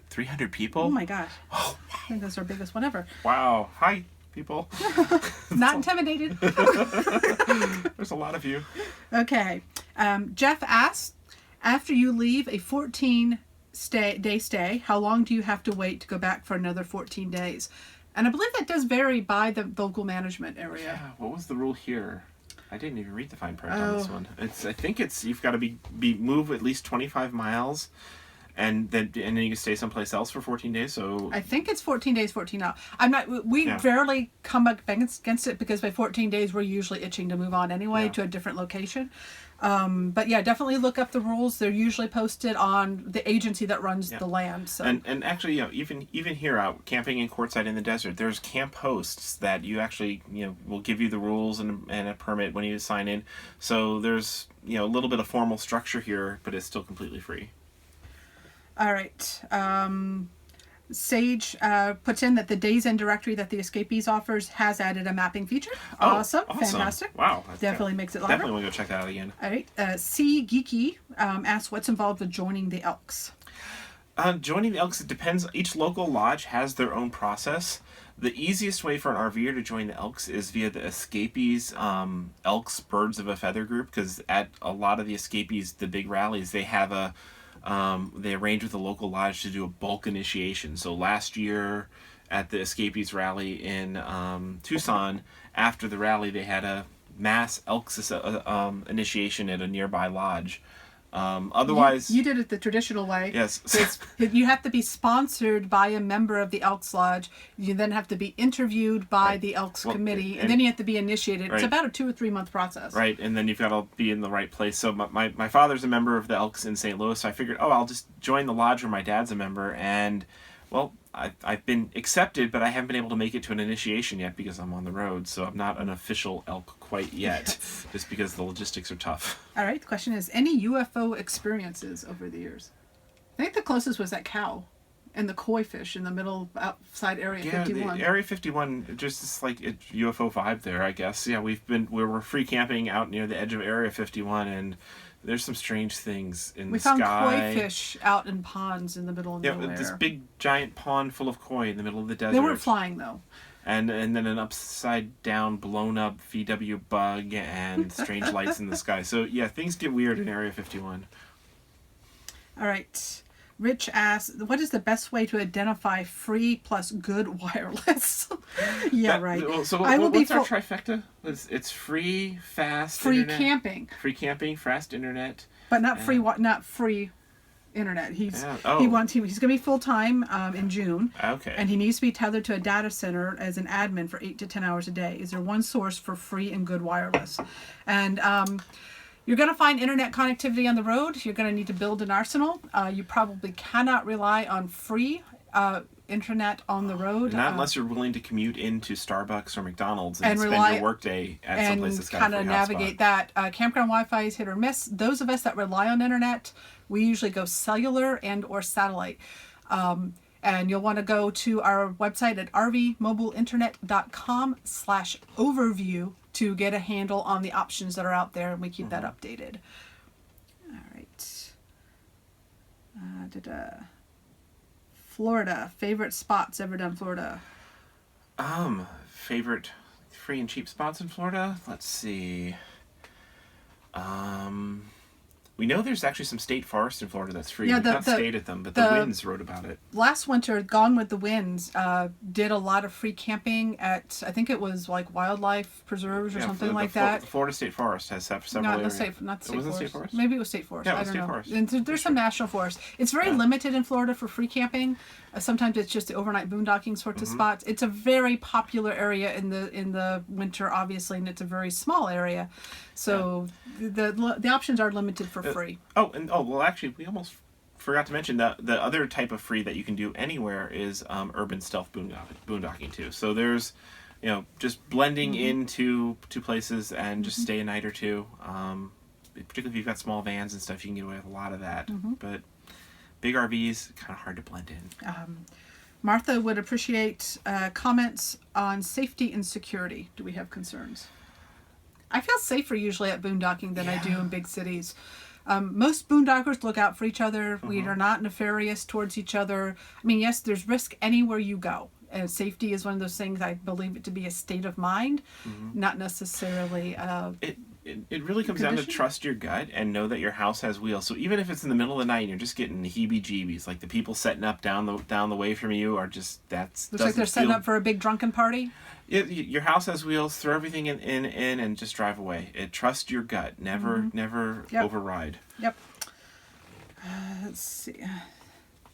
300 people? Oh my gosh. Oh, wow. I think that's our biggest one ever. Wow. Hi, people. Not intimidated. There's a lot of you. Okay. Jeff asks, after you leave a 14-day stay, how long do you have to wait to go back for another 14 days? And I believe that does vary by the local management area. Yeah. What was the rule here? I didn't even read the fine print on this one. I think you've got to move at least 25 miles. And then you can stay someplace else for 14 days. So I think it's 14 days, 14 out. We rarely come up against it because by 14 days we're usually itching to move on anyway to a different location. But yeah, definitely look up the rules. They're usually posted on the agency that runs the land. So and actually, even here out camping in Quartzsite in the desert, there's camp hosts that you actually will give you the rules and a permit when you sign in. So there's a little bit of formal structure here, but it's still completely free. All right. Sage puts in that the Days End directory that the Escapees offers has added a mapping feature. Awesome. Fantastic. Wow. Definitely makes it live. Definitely want to go check that out again. All right. C Geeky asks what's involved with joining the Elks. Joining the Elks, it depends. Each local lodge has their own process. The easiest way for an RVer to join the Elks is via the Escapees Elks Birds of a Feather group, because at a lot of the Escapees, the big rallies, they have they arrange with the local lodge to do a bulk initiation. So last year at the Escapees rally in Tucson, after the rally, they had a mass Elks initiation at a nearby lodge. Otherwise, you did it the traditional way. Yes. You have to be sponsored by a member of the Elks Lodge. You then have to be interviewed by the Elks Committee, and then you have to be initiated. It's about a 2 or 3 month process. Right, and then you've got to be in the right place. So my father's a member of the Elks in St. Louis, so I figured, I'll just join the lodge where my dad's a member, and I've been accepted, but I haven't been able to make it to an initiation yet because I'm on the road, so I'm not an official elk quite yet, just because the logistics are tough. All right, the question is, any UFO experiences over the years? I think the closest was that cow and the koi fish in the middle outside Area 51. Area 51, just this UFO vibe there, I guess. Yeah, we were free camping out near the edge of Area 51, and there's some strange things in the sky. We found koi fish out in ponds in the middle of nowhere. Yeah, this big giant pond full of koi in the middle of the desert. They weren't flying though. And then an upside down blown up VW bug and strange lights in the sky. So yeah, things get weird in Area 51. All right. Rich asks, what is the best way to identify free plus good wireless? Right. So what's our trifecta? It's free, fast free internet. Free camping, fast internet. But not free internet. He's going to be full time in June. Okay. And he needs to be tethered to a data center as an admin for 8 to 10 hours a day. Is there one source for free and good wireless? And you're going to find internet connectivity on the road. You're going to need to build an arsenal. You probably cannot rely on free internet on the road. Not unless you're willing to commute into Starbucks or McDonald's and spend your workday at some place that's got a free hotspot. And kind of navigate that. Campground Wi-Fi is hit or miss. Those of us that rely on internet, we usually go cellular and or satellite. And you'll want to go to our website at rvmobileinternet.com/overview to get a handle on the options that are out there, and we keep that updated. All right. Florida, favorite spots ever done Florida? Favorite free and cheap spots in Florida? Let's see. We know there's actually some state forests in Florida that's free. Yeah, We've not stayed at them, but the Winds wrote about it. Last winter, Gone with the Winds did a lot of free camping at, I think it was like wildlife preserves or something like that. The Florida State Forest has several areas. Not the state forest. State Forest. Maybe it was State Forest. Yeah, it I was don't State know. Forest. And there's some national forests. It's very limited in Florida for free camping. Sometimes it's just the overnight boondocking sorts of spots. It's a very popular area in the winter, obviously, and it's a very small area. So the options are limited for free. Well, actually, we almost forgot to mention that the other type of free that you can do anywhere is urban stealth boondocking too. So there's, just blending into places and just stay a night or two. Particularly if you've got small vans and stuff, you can get away with a lot of that. But big RVs, kind of hard to blend in. Martha would appreciate comments on safety and security. Do we have concerns? I feel safer usually at boondocking than I do in big cities. Most boondockers look out for each other. We are not nefarious towards each other. I mean, yes, there's risk anywhere you go. And safety is one of those things, I believe it to be a state of mind, not necessarily It really comes down to trust your gut and know that your house has wheels. So even if it's in the middle of the night and you're just getting the heebie-jeebies, like the people setting up down the way from you are just, looks like they're setting up for a big drunken party. Your house has wheels. Throw everything in and just drive away. Trust your gut. Never override. Yep. Let's see.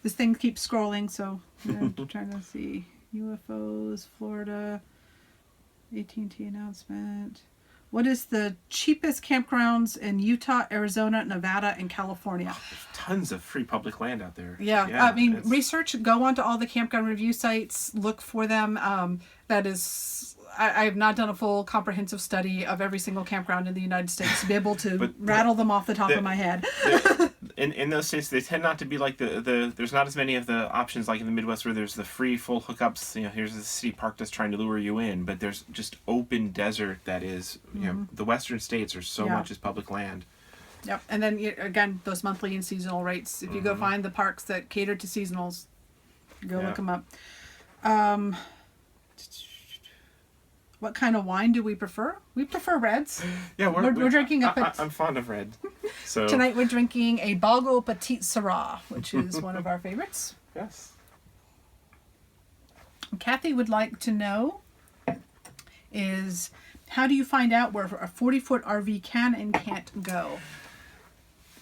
This thing keeps scrolling, so I'm trying to see. UFOs, Florida, AT&T announcement. What is the cheapest campgrounds in Utah, Arizona, Nevada, and California? There's tons of free public land out there. Yeah, I mean, research, go onto all the campground review sites, look for them. That is, I have not done a full comprehensive study of every single campground in the United States to be able to rattle them off the top of my head. In those states, they tend not to be like there's not as many of the options like in the Midwest where there's the free full hookups. Here's the city park that's trying to lure you in, but there's just open desert that is, the Western states are so much as public land. Yep, and then again, those monthly and seasonal rates. If you go find the parks that cater to seasonals, go look them up. What kind of wine do we prefer? We prefer reds. Yeah, we're drinking I'm fond of red. So tonight we're drinking a Bago Petite Syrah, which is one of our favorites. Yes. Kathy would like to know is, how do you find out where a 40-foot RV can and can't go?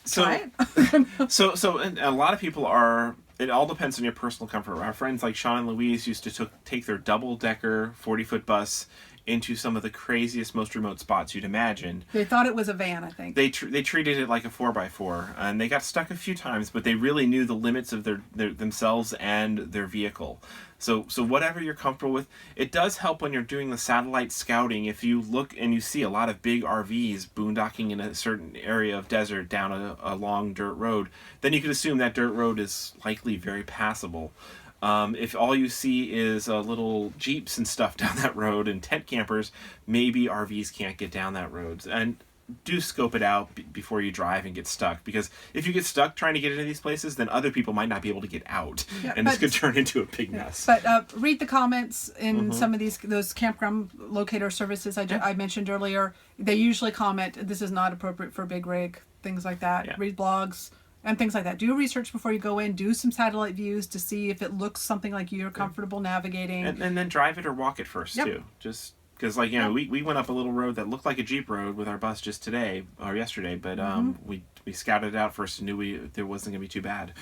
So and a lot of people are. It all depends on your personal comfort. Our friends like Sean and Louise used to take their double-decker 40-foot bus into some of the craziest, most remote spots you'd imagine. They thought it was a van, I think. They treated it like a 4x4, and they got stuck a few times, but they really knew the limits of their themselves and their vehicle. So whatever you're comfortable with, it does help when you're doing the satellite scouting. If you look and you see a lot of big RVs boondocking in a certain area of desert down a long dirt road, then you can assume that dirt road is likely very passable. If all you see is little Jeeps and stuff down that road and tent campers, maybe RVs can't get down that road. And do scope it out before you drive and get stuck, because if you get stuck trying to get into these places, then other people might not be able to get out, and this could turn into a big mess. But read the comments in some of those campground locator services I mentioned earlier. They usually comment, this is not appropriate for a big rig, things like that. Yeah. Read blogs and things like that. Do research before you go in. Do some satellite views to see if it looks something like you're comfortable navigating. And then drive it or walk it first, too. Just because, we went up a little road that looked like a Jeep road with our bus just today or yesterday, but we scouted it out first and knew there wasn't going to be too bad.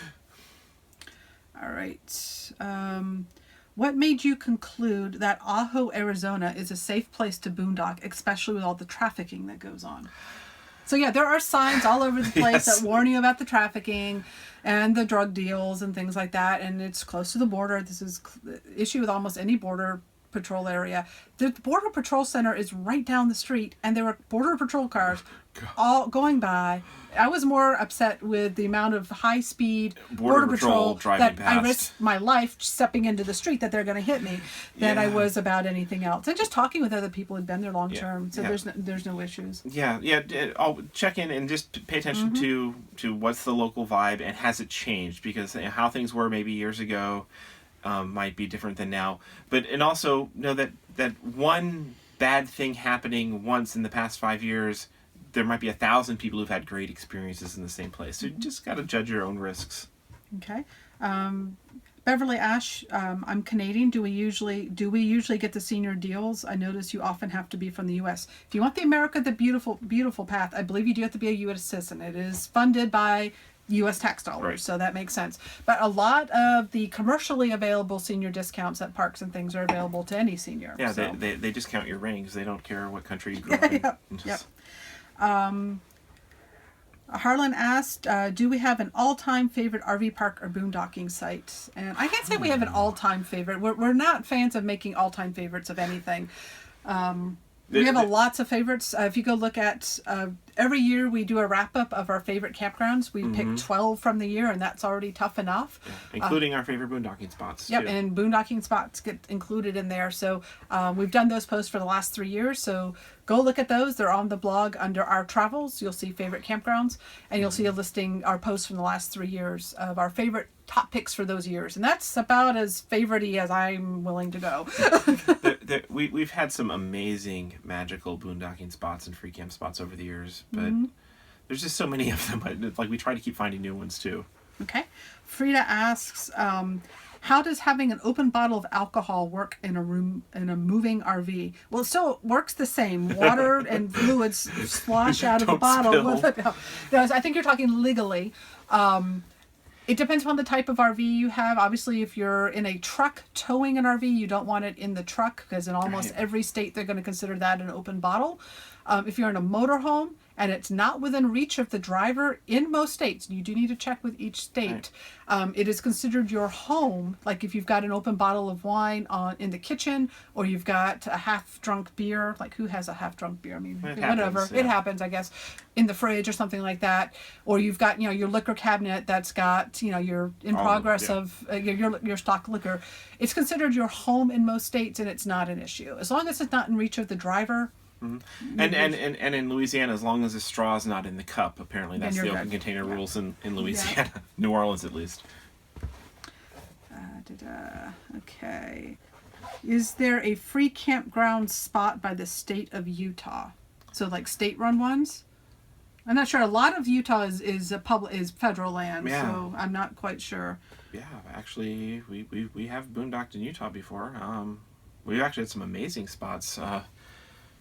All right. What made you conclude that Ajo, Arizona is a safe place to boondock, especially with all the trafficking that goes on? So there are signs all over the place that warn you about the trafficking and the drug deals and things like that, and it's close to the border. This is the issue with almost any border patrol area. The Border Patrol Center is right down the street, and there were Border Patrol cars all going by. I was more upset with the amount of high-speed Border Patrol that I risked my life stepping into the street that they're going to hit me than I was about anything else. And just talking with other people who'd been there long term, so there's no issues. I'll check in and just pay attention to what's the local vibe and has it changed, because how things were maybe years ago might be different than now. And also know that one bad thing happening once in the past 5 years there might be 1,000 people who've had great experiences in the same place. So you just got to judge your own risks. Okay. Beverly Ash, I'm Canadian. Do we usually get the senior deals? I notice you often have to be from the U.S. If you want the America the Beautiful path, I believe you do have to be a U.S. citizen. It is funded by U.S. tax dollars, Right. so that makes sense. But a lot of the commercially available senior discounts at parks and things are available to any senior. Yeah, so. they discount your rings. They don't care what country you grew up in. Yep. Harlan asked, do we have an all-time favorite RV park or boondocking site? And I can't say we have an all-time favorite. We're not fans of making all-time favorites of anything. We have lots of favorites. If you go look at every year we do a wrap-up of our favorite campgrounds. We pick 12 from the year, and that's already tough enough. Yeah, including our favorite boondocking spots. Yep, too. and boondocking spots get included in there. So we've done those posts for the last 3 years. So go look at those. They're on the blog under our travels. You'll see favorite campgrounds, and you'll see a listing, our posts from the last 3 years of our favorite top picks for those years. And that's about as favorite-y as I'm willing to go. We've had some amazing magical boondocking spots and free camp spots over the years, but there's just so many of them. Like, we try to keep finding new ones too. Okay. Frida asks, how does having an open bottle of alcohol work in a moving RV? Well, it still works the same. Water and fluids slosh out of the bottle. No, I think you're talking legally. It depends on the type of RV you have. Obviously, if you're in a truck towing an RV, you don't want it in the truck, because in almost every state they're going to consider that an open bottle. If you're in a motorhome and it's not within reach of the driver, in most states, you do need to check with each state, it is considered your home. Like if you've got an open bottle of wine in the kitchen, or you've got a half-drunk beer, like who has a half-drunk beer? I mean, it happens, I guess, in the fridge or something like that. Or you've got, your liquor cabinet that's got, your your stock liquor. It's considered your home in most states, and it's not an issue. As long as it's not in reach of the driver. Mm-hmm. And in Louisiana, as long as the straw is not in the cup, apparently that's the open container rules in Louisiana, New Orleans at least. Okay. Is there a free campground spot by the state of Utah? So like state-run ones? I'm not sure. A lot of Utah is federal land, so I'm not quite sure. Yeah, actually, we have boondocked in Utah before. We've actually had some amazing spots.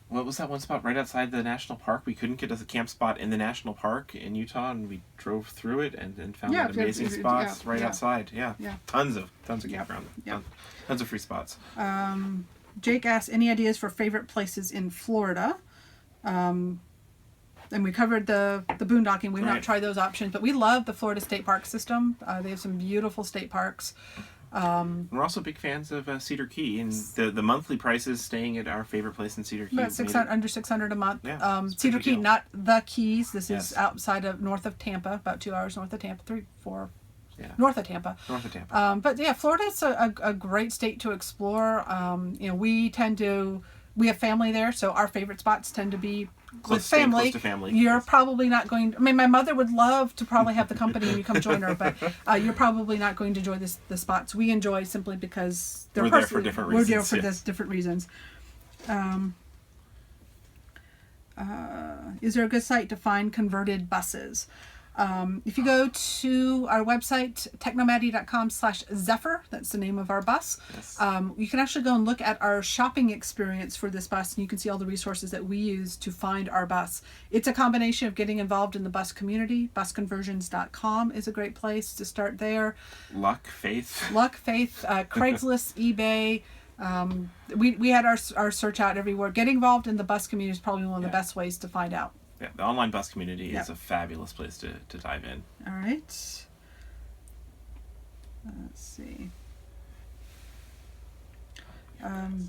What was that one spot right outside the national park? We couldn't get a camp spot in the national park in Utah, and we drove through it and found amazing spots outside. Yeah. Tons of campground. Yeah. Tons of free spots. Jake asked, any ideas for favorite places in Florida? And we covered the boondocking. We've not tried those options, but we love the Florida State Park system. They have some beautiful state parks. We're also big fans of Cedar Key, and the monthly prices staying at our favorite place in Cedar Key. About under $600 a month. Yeah, Cedar Key, not the Keys. This is outside of north of Tampa, about 2 hours north of Tampa, 3-4. Yeah. North of Tampa. But yeah, Florida's a great state to explore. We have family there, so our favorite spots tend to be with family. Close to family. You're probably not going to, my mother would love to probably have the company and you come join her, but you're probably not going to enjoy the spots we enjoy simply because we're there for different reasons. We're there for different reasons. Is there a good site to find converted buses? If you go to our website, technomadi.com/Zephyr, that's the name of our bus, you can actually go and look at our shopping experience for this bus, and you can see all the resources that we use to find our bus. It's a combination of getting involved in the bus community. Busconversions.com is a great place to start there. Luck, faith, Craigslist, eBay. We had our search out everywhere. Getting involved in the bus community is probably one of the best ways to find out. Yeah, the online bus community is a fabulous place to dive in. All right. Let's see.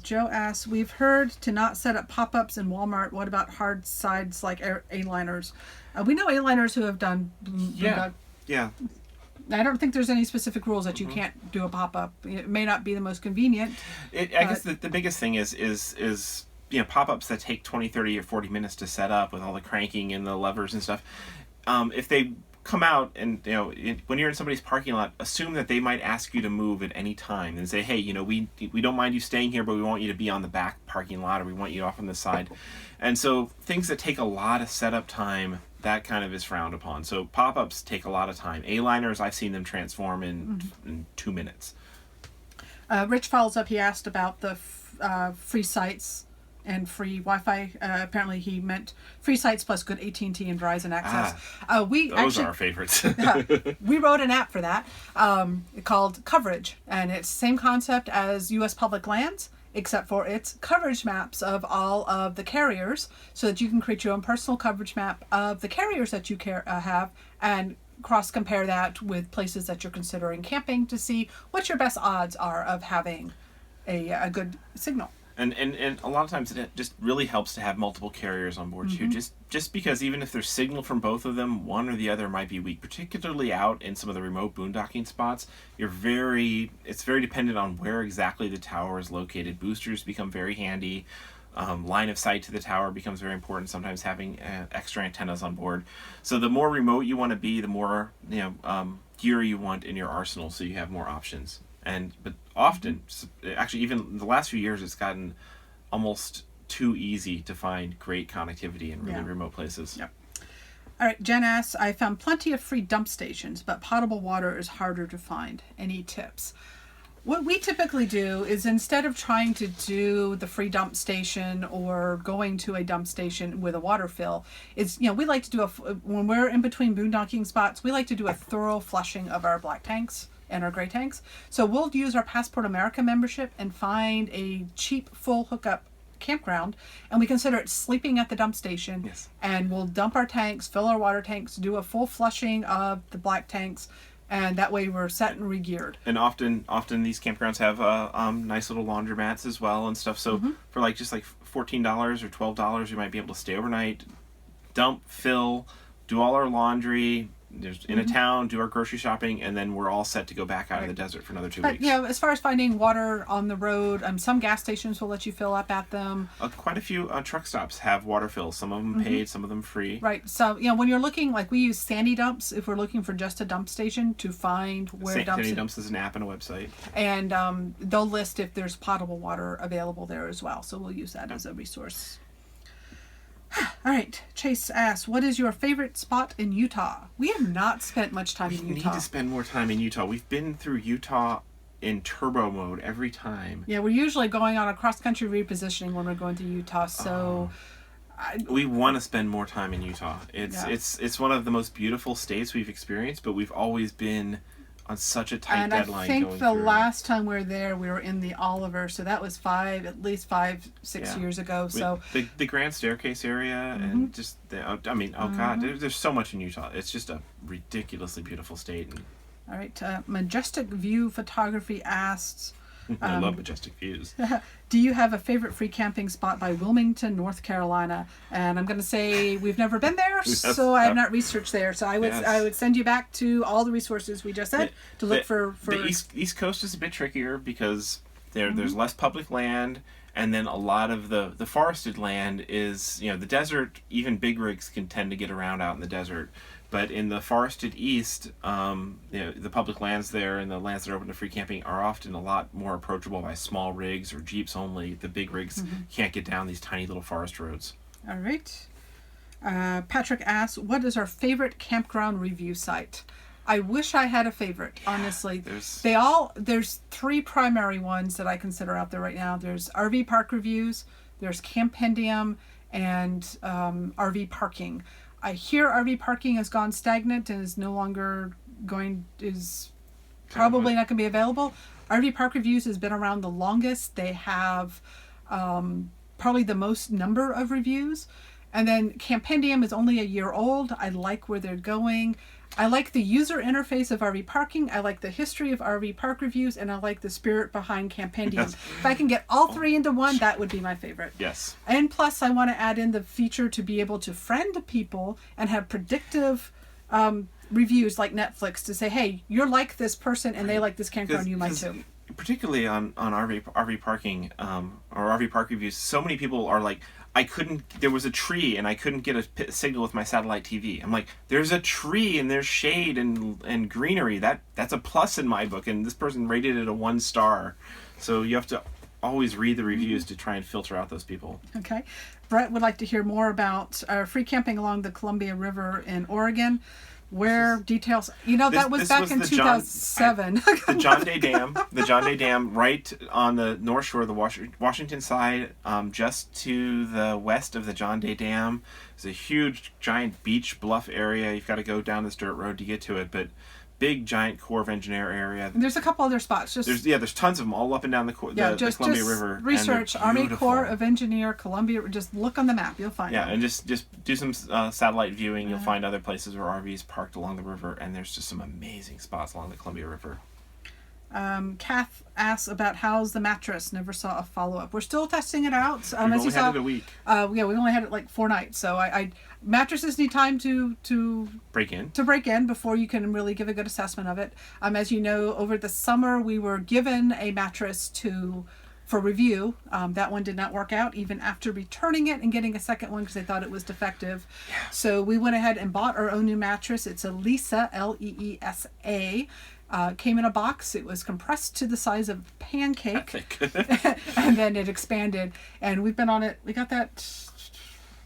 Joe asks, we've heard to not set up pop-ups in Walmart. What about hard sides like A-liners? We know A-liners who have done... Yeah. I don't think there's any specific rules that you can't do a pop-up. It may not be the most convenient. I guess the biggest thing is pop-ups that take 20, 30, or 40 minutes to set up with all the cranking and the levers and stuff. If they come out and, when you're in somebody's parking lot, assume that they might ask you to move at any time and say, hey, we don't mind you staying here, but we want you to be on the back parking lot, or we want you off on the side. And so things that take a lot of setup time, that kind of is frowned upon. So pop-ups take a lot of time. A-liners, I've seen them transform in 2 minutes. Rich follows up. He asked about the free sites and free Wi-Fi. Apparently he meant free sites plus good AT&T and Verizon access. Those are our favorites. We wrote an app for that called Coverage, and it's the same concept as U.S. public lands, except for it's coverage maps of all of the carriers, so that you can create your own personal coverage map of the carriers that you have, and cross-compare that with places that you're considering camping to see what your best odds are of having a good signal. And a lot of times it just really helps to have multiple carriers on board too. Just because even if there's signal from both of them, one or the other might be weak, particularly out in some of the remote boondocking spots. It's very dependent on where exactly the tower is located. Boosters become very handy. Line of sight to the tower becomes very important, sometimes having extra antennas on board. So the more remote you want to be, the more gear you want in your arsenal, so you have more options. But often, actually even in the last few years, it's gotten almost too easy to find great connectivity in really remote places. Yep. All right, Jen asks, I found plenty of free dump stations, but potable water is harder to find. Any tips? What we typically do is, instead of trying to do the free dump station or going to a dump station with a water fill, is, we like to do when we're in between boondocking spots, we like to do a thorough flushing of our black tanks and our gray tanks. So we'll use our Passport America membership and find a cheap full hookup campground, and we consider it sleeping at the dump station. Yes. And we'll dump our tanks, fill our water tanks, do a full flushing of the black tanks, and that way we're set and re-geared. And often these campgrounds have nice little laundromats as well and stuff. So for just $14 or $12, you might be able to stay overnight, dump, fill, do all our laundry, in a town, do our grocery shopping, and then we're all set to go back out of the desert for another 2 weeks. But as far as finding water on the road, some gas stations will let you fill up at them. Quite a few truck stops have water fills. Some of them paid, some of them free. Right. So when you're looking, we use Sandy Dumps if we're looking for just a dump station to find where Sandy Dumps is an app and a website, and they'll list if there's potable water available there as well. So we'll use that as a resource. All right, Chase asks, what is your favorite spot in Utah? We have not spent much time in Utah. We need to spend more time in Utah. We've been through Utah in turbo mode every time. Yeah, we're usually going on a cross-country repositioning when we're going to Utah, so... we want to spend more time in Utah. It's one of the most beautiful states we've experienced, but we've always been on such a tight deadline. And I think the last time we were there, we were in the Oliver, so that was at least 5-6 years ago. So the Grand Staircase area, and just God, there's so much in Utah. It's just a ridiculously beautiful state. All right, Majestic View Photography asks, I love majestic views. do you have a favorite free camping spot by Wilmington, North Carolina? And I'm going to say we've never been there, so I have not researched there. So I would send you back to all the resources we just said to look for. The East Coast is a bit trickier because there's less public land, and then a lot of the forested land is, the desert. Even big rigs can tend to get around out in the desert. But in the forested east, the public lands there and the lands that are open to free camping are often a lot more approachable by small rigs or jeeps only. The big rigs can't get down these tiny little forest roads. All right. Patrick asks, what is our favorite campground review site? I wish I had a favorite, honestly. There's 3 primary ones that I consider out there right now. There's RV Park Reviews, there's Campendium, and RV Parking. I hear RV parking has gone stagnant and is probably not going to be available. RV Park Reviews has been around the longest. They have probably the most number of reviews. And then Campendium is only a year old. I like where they're going. I like the user interface of RV parking. I like the history of RV Park Reviews, and I like the spirit behind Campendium. Yes. If I can get all 3 into one, that would be my favorite. Yes. And plus, I want to add in the feature to be able to friend people and have predictive reviews like Netflix to say, hey, you're like this person and they like this campground, you might too. particularly on RV parking or RV park reviews, so many people are like, there was a tree and I couldn't get a signal with my satellite TV. I'm like, there's a tree and there's shade and greenery. That's a plus in my book. And this person rated it a 1 star. So you have to always read the reviews to try and filter out those people. Okay. Brett would like to hear more about free camping along the Columbia River in Oregon. Where details, that was back in 2007. The John Day Dam, right on the north shore of the Washington side, just to the west of the John Day Dam. It's a huge, giant beach bluff area. You've got to go down this dirt road to get to it, but big, giant Corps of Engineer area. And there's a couple other spots. There's tons of them all up and down the Columbia River. Research Army Corps of Engineer, Columbia. Just look on the map, you'll find them. Yeah, and just do some satellite viewing. You'll find other places where RVs parked along the river, and there's just some amazing spots along the Columbia River. Kath asks about how's the mattress. Never saw a follow-up. We're still testing it out. We've only had it a week. We only had it like 4 nights. So mattresses need time to break in before you can really give a good assessment of it. As you know, over the summer we were given a mattress for review. That one did not work out even after returning it and getting a second one because they thought it was defective. Yeah. So we went ahead and bought our own new mattress. It's a Leesa, Leesa. Came in a box. It was compressed to the size of a pancake. And then it expanded. And we've been on it. We got that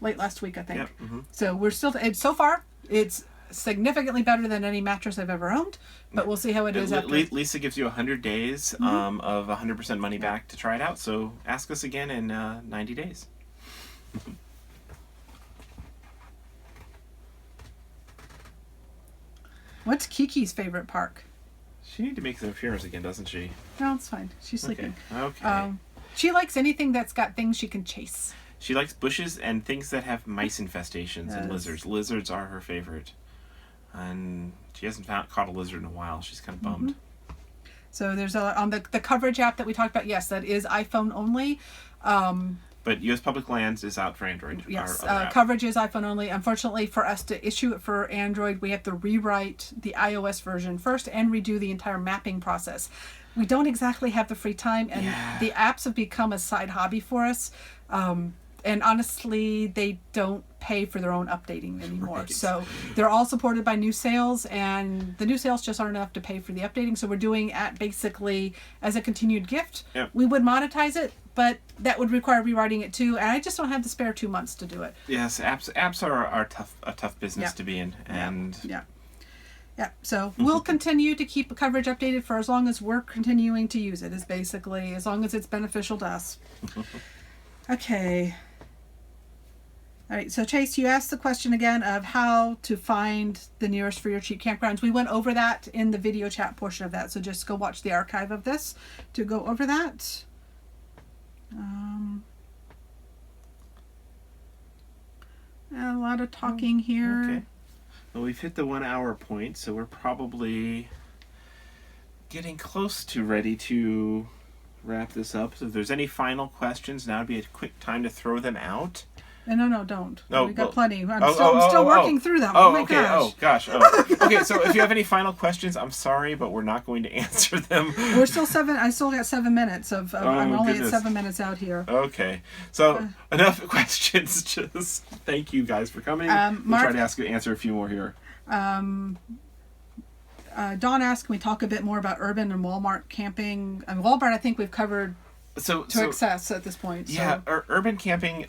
late last week, I think. Yep. Mm-hmm. So we're still, so far, it's significantly better than any mattress I've ever owned. But we'll see how it is after. Leesa gives you 100 days of 100% money back to try it out. So ask us again in 90 days. What's Kiki's favorite park? She needs to make some appearance again, doesn't she? No, it's fine. She's sleeping. Okay. She likes anything that's got things she can chase. She likes bushes and things that have mice infestations and lizards. Lizards are her favorite. And she hasn't caught a lizard in a while. She's kind of bummed. So there's on the coverage app that we talked about, yes, that is iPhone only. But U.S. Public Lands is out for Android. Yes, coverage is iPhone only. Unfortunately, for us to issue it for Android, we have to rewrite the iOS version first and redo the entire mapping process. We don't exactly have the free time, and the apps have become a side hobby for us. And honestly, they don't pay for their own updating anymore. Right. So they're all supported by new sales, and the new sales just aren't enough to pay for the updating. So we're doing it basically as a continued gift. Yep. We would monetize it, but that would require rewriting it too, and I just don't have the spare 2 months to do it. Yes, apps are a tough business to be in, and so we'll continue to keep coverage updated for as long as we're continuing to use it. Is basically as long as it's beneficial to us. Okay. All right, so Chase, you asked the question again of how to find the nearest free or cheap campgrounds. We went over that in the video chat portion of that, so just go watch the archive of this to go over that. A lot of talking here. Okay. Well, we've hit the 1 hour point, so we're probably getting close to ready to wrap this up. So if there's any final questions, now would be a quick time to throw them out. No, don't. We got plenty. I'm still working through them. Oh my gosh. Okay, so if you have any final questions, I'm sorry, but we're not going to answer them. We're still I still got 7 minutes of I'm only at 7 minutes out here. Okay. So enough questions. Just thank you guys for coming. We'll try to answer a few more here. Dawn asked, can we talk a bit more about urban and Walmart camping? Walmart, I think we've covered to excess at this point. So. Yeah, urban camping.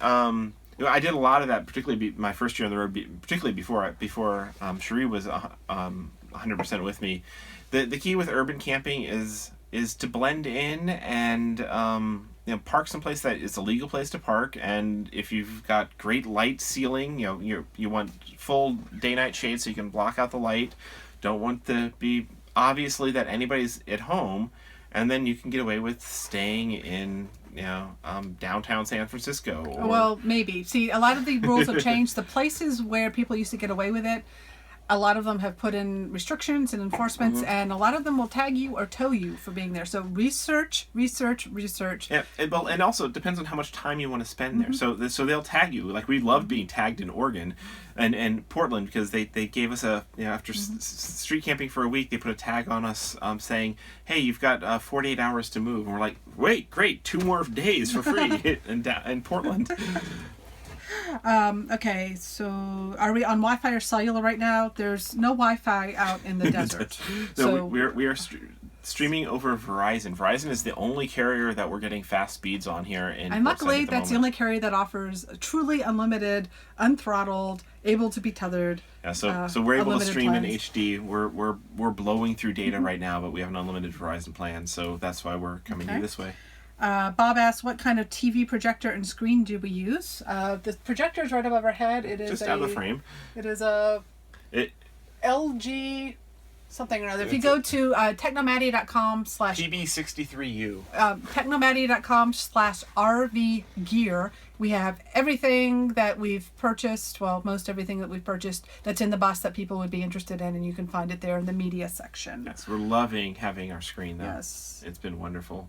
I did a lot of that, particularly my first year on the road, particularly before Cherie was 100% with me. The key with urban camping is to blend in and park someplace that is a legal place to park. And if you've got great light ceiling, you want full day-night shade so you can block out the light. Don't want to be obviously that anybody's at home, and then you can get away with staying in downtown San Francisco. Well, maybe. See, a lot of the rules have changed. The places where people used to get away with it, A lot of them have put in restrictions and enforcements, Mm-hmm. and a lot of them will tag you or tow you for being there. So research. Yeah, and also it depends on how much time you want to spend there. Mm-hmm. So they'll tag you. Like we loved being tagged in Oregon, and Portland, because they gave us a, you know, after street camping for a week, they put a tag on us saying, hey, you've got 48 hours to move, and we're like, wait, great, 2 more days for free in Portland. Okay, so are we on Wi-Fi or cellular right now? There's no Wi-Fi out in the desert. No, we are streaming over Verizon. Verizon is the only carrier that we're getting fast speeds on here in. And luckily, that's the only carrier that offers truly unlimited, unthrottled, able to be tethered. Yeah, so we're able to stream plans. in HD. We're blowing through data right now, but we have an unlimited Verizon plan, so that's why we're coming to you this way. Bob asked, what kind of TV projector and screen do we use? The projector is right above our head. It is just out of the frame. It is a LG something or other. If you go to technomatty.com / TB63U. Technomatty.com / RV we have everything that we've purchased, well, most everything that we've purchased that's in the bus that people would be interested in, and you can find it there in the media section. Yes, we're loving having our screen though. Yes. It's been wonderful.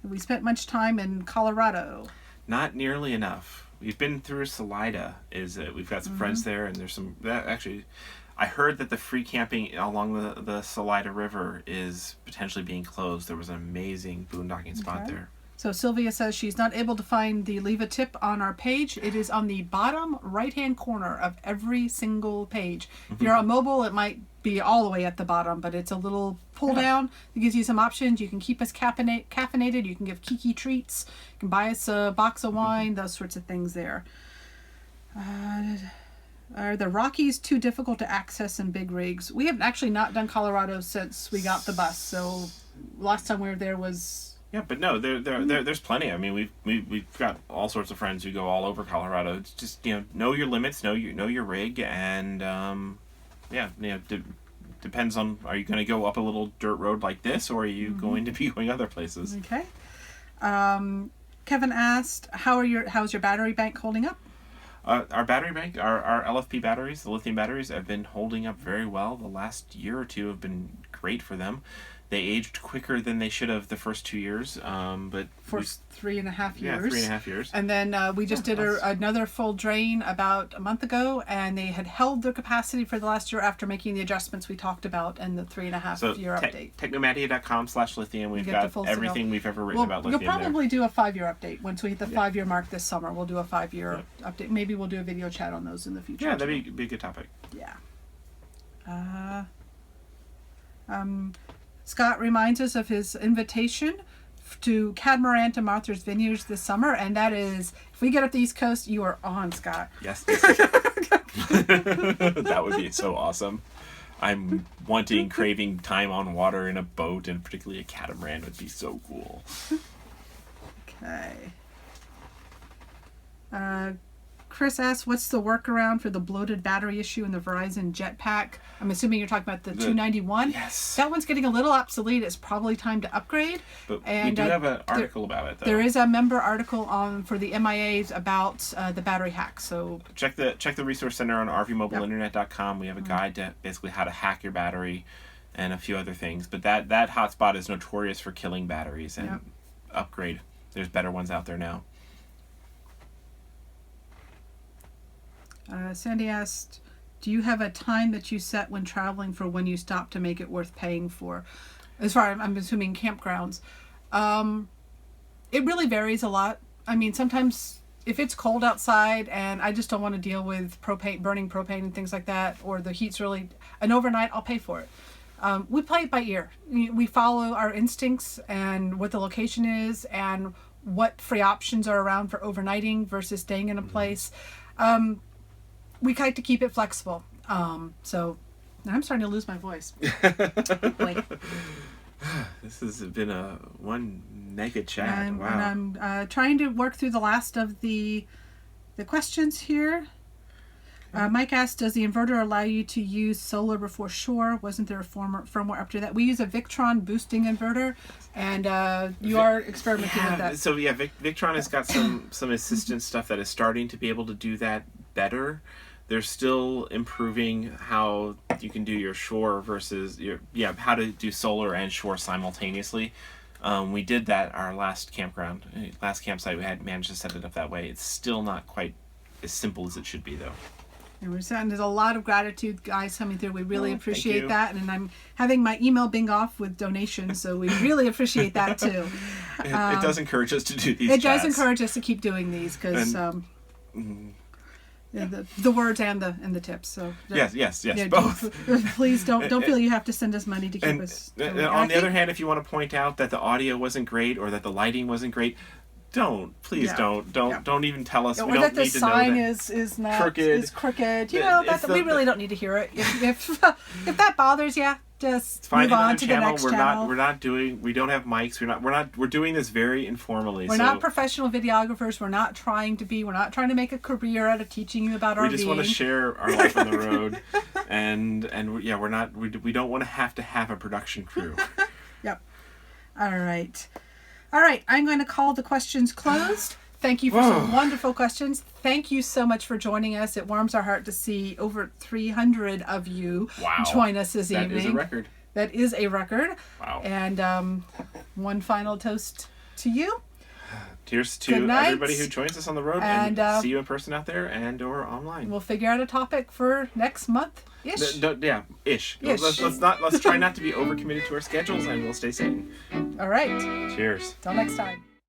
Have we spent much time in Colorado? Not nearly enough. We've been through Salida. We've got some friends there, and there's some actually. I heard that the free camping along the Salida River is potentially being closed. There was an amazing boondocking spot there. So Sylvia says she's not able to find the leave a tip on our page. It is on the bottom right-hand corner of every single page. If you're on mobile, it might be all the way at the bottom, but it's a little pull down. It gives you some options. You can keep us caffeinated. You can give Kiki treats. You can buy us a box of wine, those sorts of things there. Are the Rockies too difficult to access in big rigs? We have actually not done Colorado since we got the bus. So last time we were there was... Yeah, but no, there's plenty. I mean, we've got all sorts of friends who go all over Colorado. It's just, you know your limits, know your rig, and depends on, are you going to go up a little dirt road like this, or are you going to be going other places? Okay. Kevin asked, how's your battery bank holding up? Our battery bank, our LFP batteries, the lithium batteries, have been holding up very well. The last year or two have been great for them. They aged quicker than they should have the first 2 years, but for 3.5 years. Yeah, 3.5 years. And then we just did another full drain about a month ago, and they had held their capacity for the last year after making the adjustments we talked about in the 3.5 year update. Technomatty.com / lithium. We've got everything we've ever written about lithium. You'll probably do a 5-year update once we hit the 5-year mark this summer. We'll do a 5-year update. Maybe we'll do a video chat on those in the future. Yeah, that'd be a good topic. Yeah. Scott reminds us of his invitation to Catamaran to Martha's Vineyards this summer, and that is, if we get up the East Coast, you are on, Scott. Yes. That would be so awesome. I'm craving time on water in a boat, and particularly a catamaran would be so cool. Okay. Chris asks, what's the workaround for the bloated battery issue in the Verizon Jetpack? I'm assuming you're talking about the 291. Yes. That one's getting a little obsolete. It's probably time to upgrade. But we do have an article about it, though. There is a member article for the MIAs about the battery hack. So check the resource center on rvmobileinternet.com. We have a guide to basically how to hack your battery and a few other things. But that hotspot is notorious for killing batteries, and upgrade. There's better ones out there now. Sandy asked, do you have a time that you set when traveling for when you stop to make it worth paying for? As far as I'm assuming campgrounds. It really varies a lot. I mean, sometimes if it's cold outside and I just don't want to deal with burning propane and things like that, or the heat's really, an overnight, I'll pay for it. We play it by ear. We follow our instincts and what the location is and what free options are around for overnighting versus staying in a place. We like to keep it flexible. So I'm starting to lose my voice. Boy. This has been one mega chat. Wow. And I'm trying to work through the last of the questions here. Mike asked, does the inverter allow you to use solar before shore? Wasn't there a firmware up to that? We use a Victron boosting inverter, and you are experimenting with that. So yeah, Victron has got some assistance stuff that is starting to be able to do that better. They're still improving how you can do your shore versus how to do solar and shore simultaneously. We did that our last campsite. We had managed to set it up that way. It's still not quite as simple as it should be, though. And there's a lot of gratitude, guys, coming through. We really appreciate that, and I'm having my email bing off with donations, so we really appreciate that too. It does encourage us to do these. It does encourage us to keep doing these because the words and the tips. So yes, both. Please don't feel you have to send us money to keep us. On the other hand, if you want to point out that the audio wasn't great or that the lighting wasn't great, don't even tell us. Or we don't that the need to sign know that is not crooked. crooked. You know we really don't need to hear it. If that bothers you, just move on to the next channel. We don't have mics. We're doing this very informally. We're not professional videographers. We're not trying to make a career out of teaching you about RVing. We just want to share our life on the road, and we don't want to have a production crew. Yep. All right, I'm going to call the questions closed. Thank you for some wonderful questions. Thank you so much for joining us. It warms our heart to see over 300 of you join us this evening. That is a record. That is a record. Wow. And one final toast to you. Cheers to everybody who joins us on the road, and see you in person out there and or online. We'll figure out a topic for next month. Ish. Ish. Let's try not to be overcommitted to our schedules, and we'll stay sane. All right. Cheers. Till next time.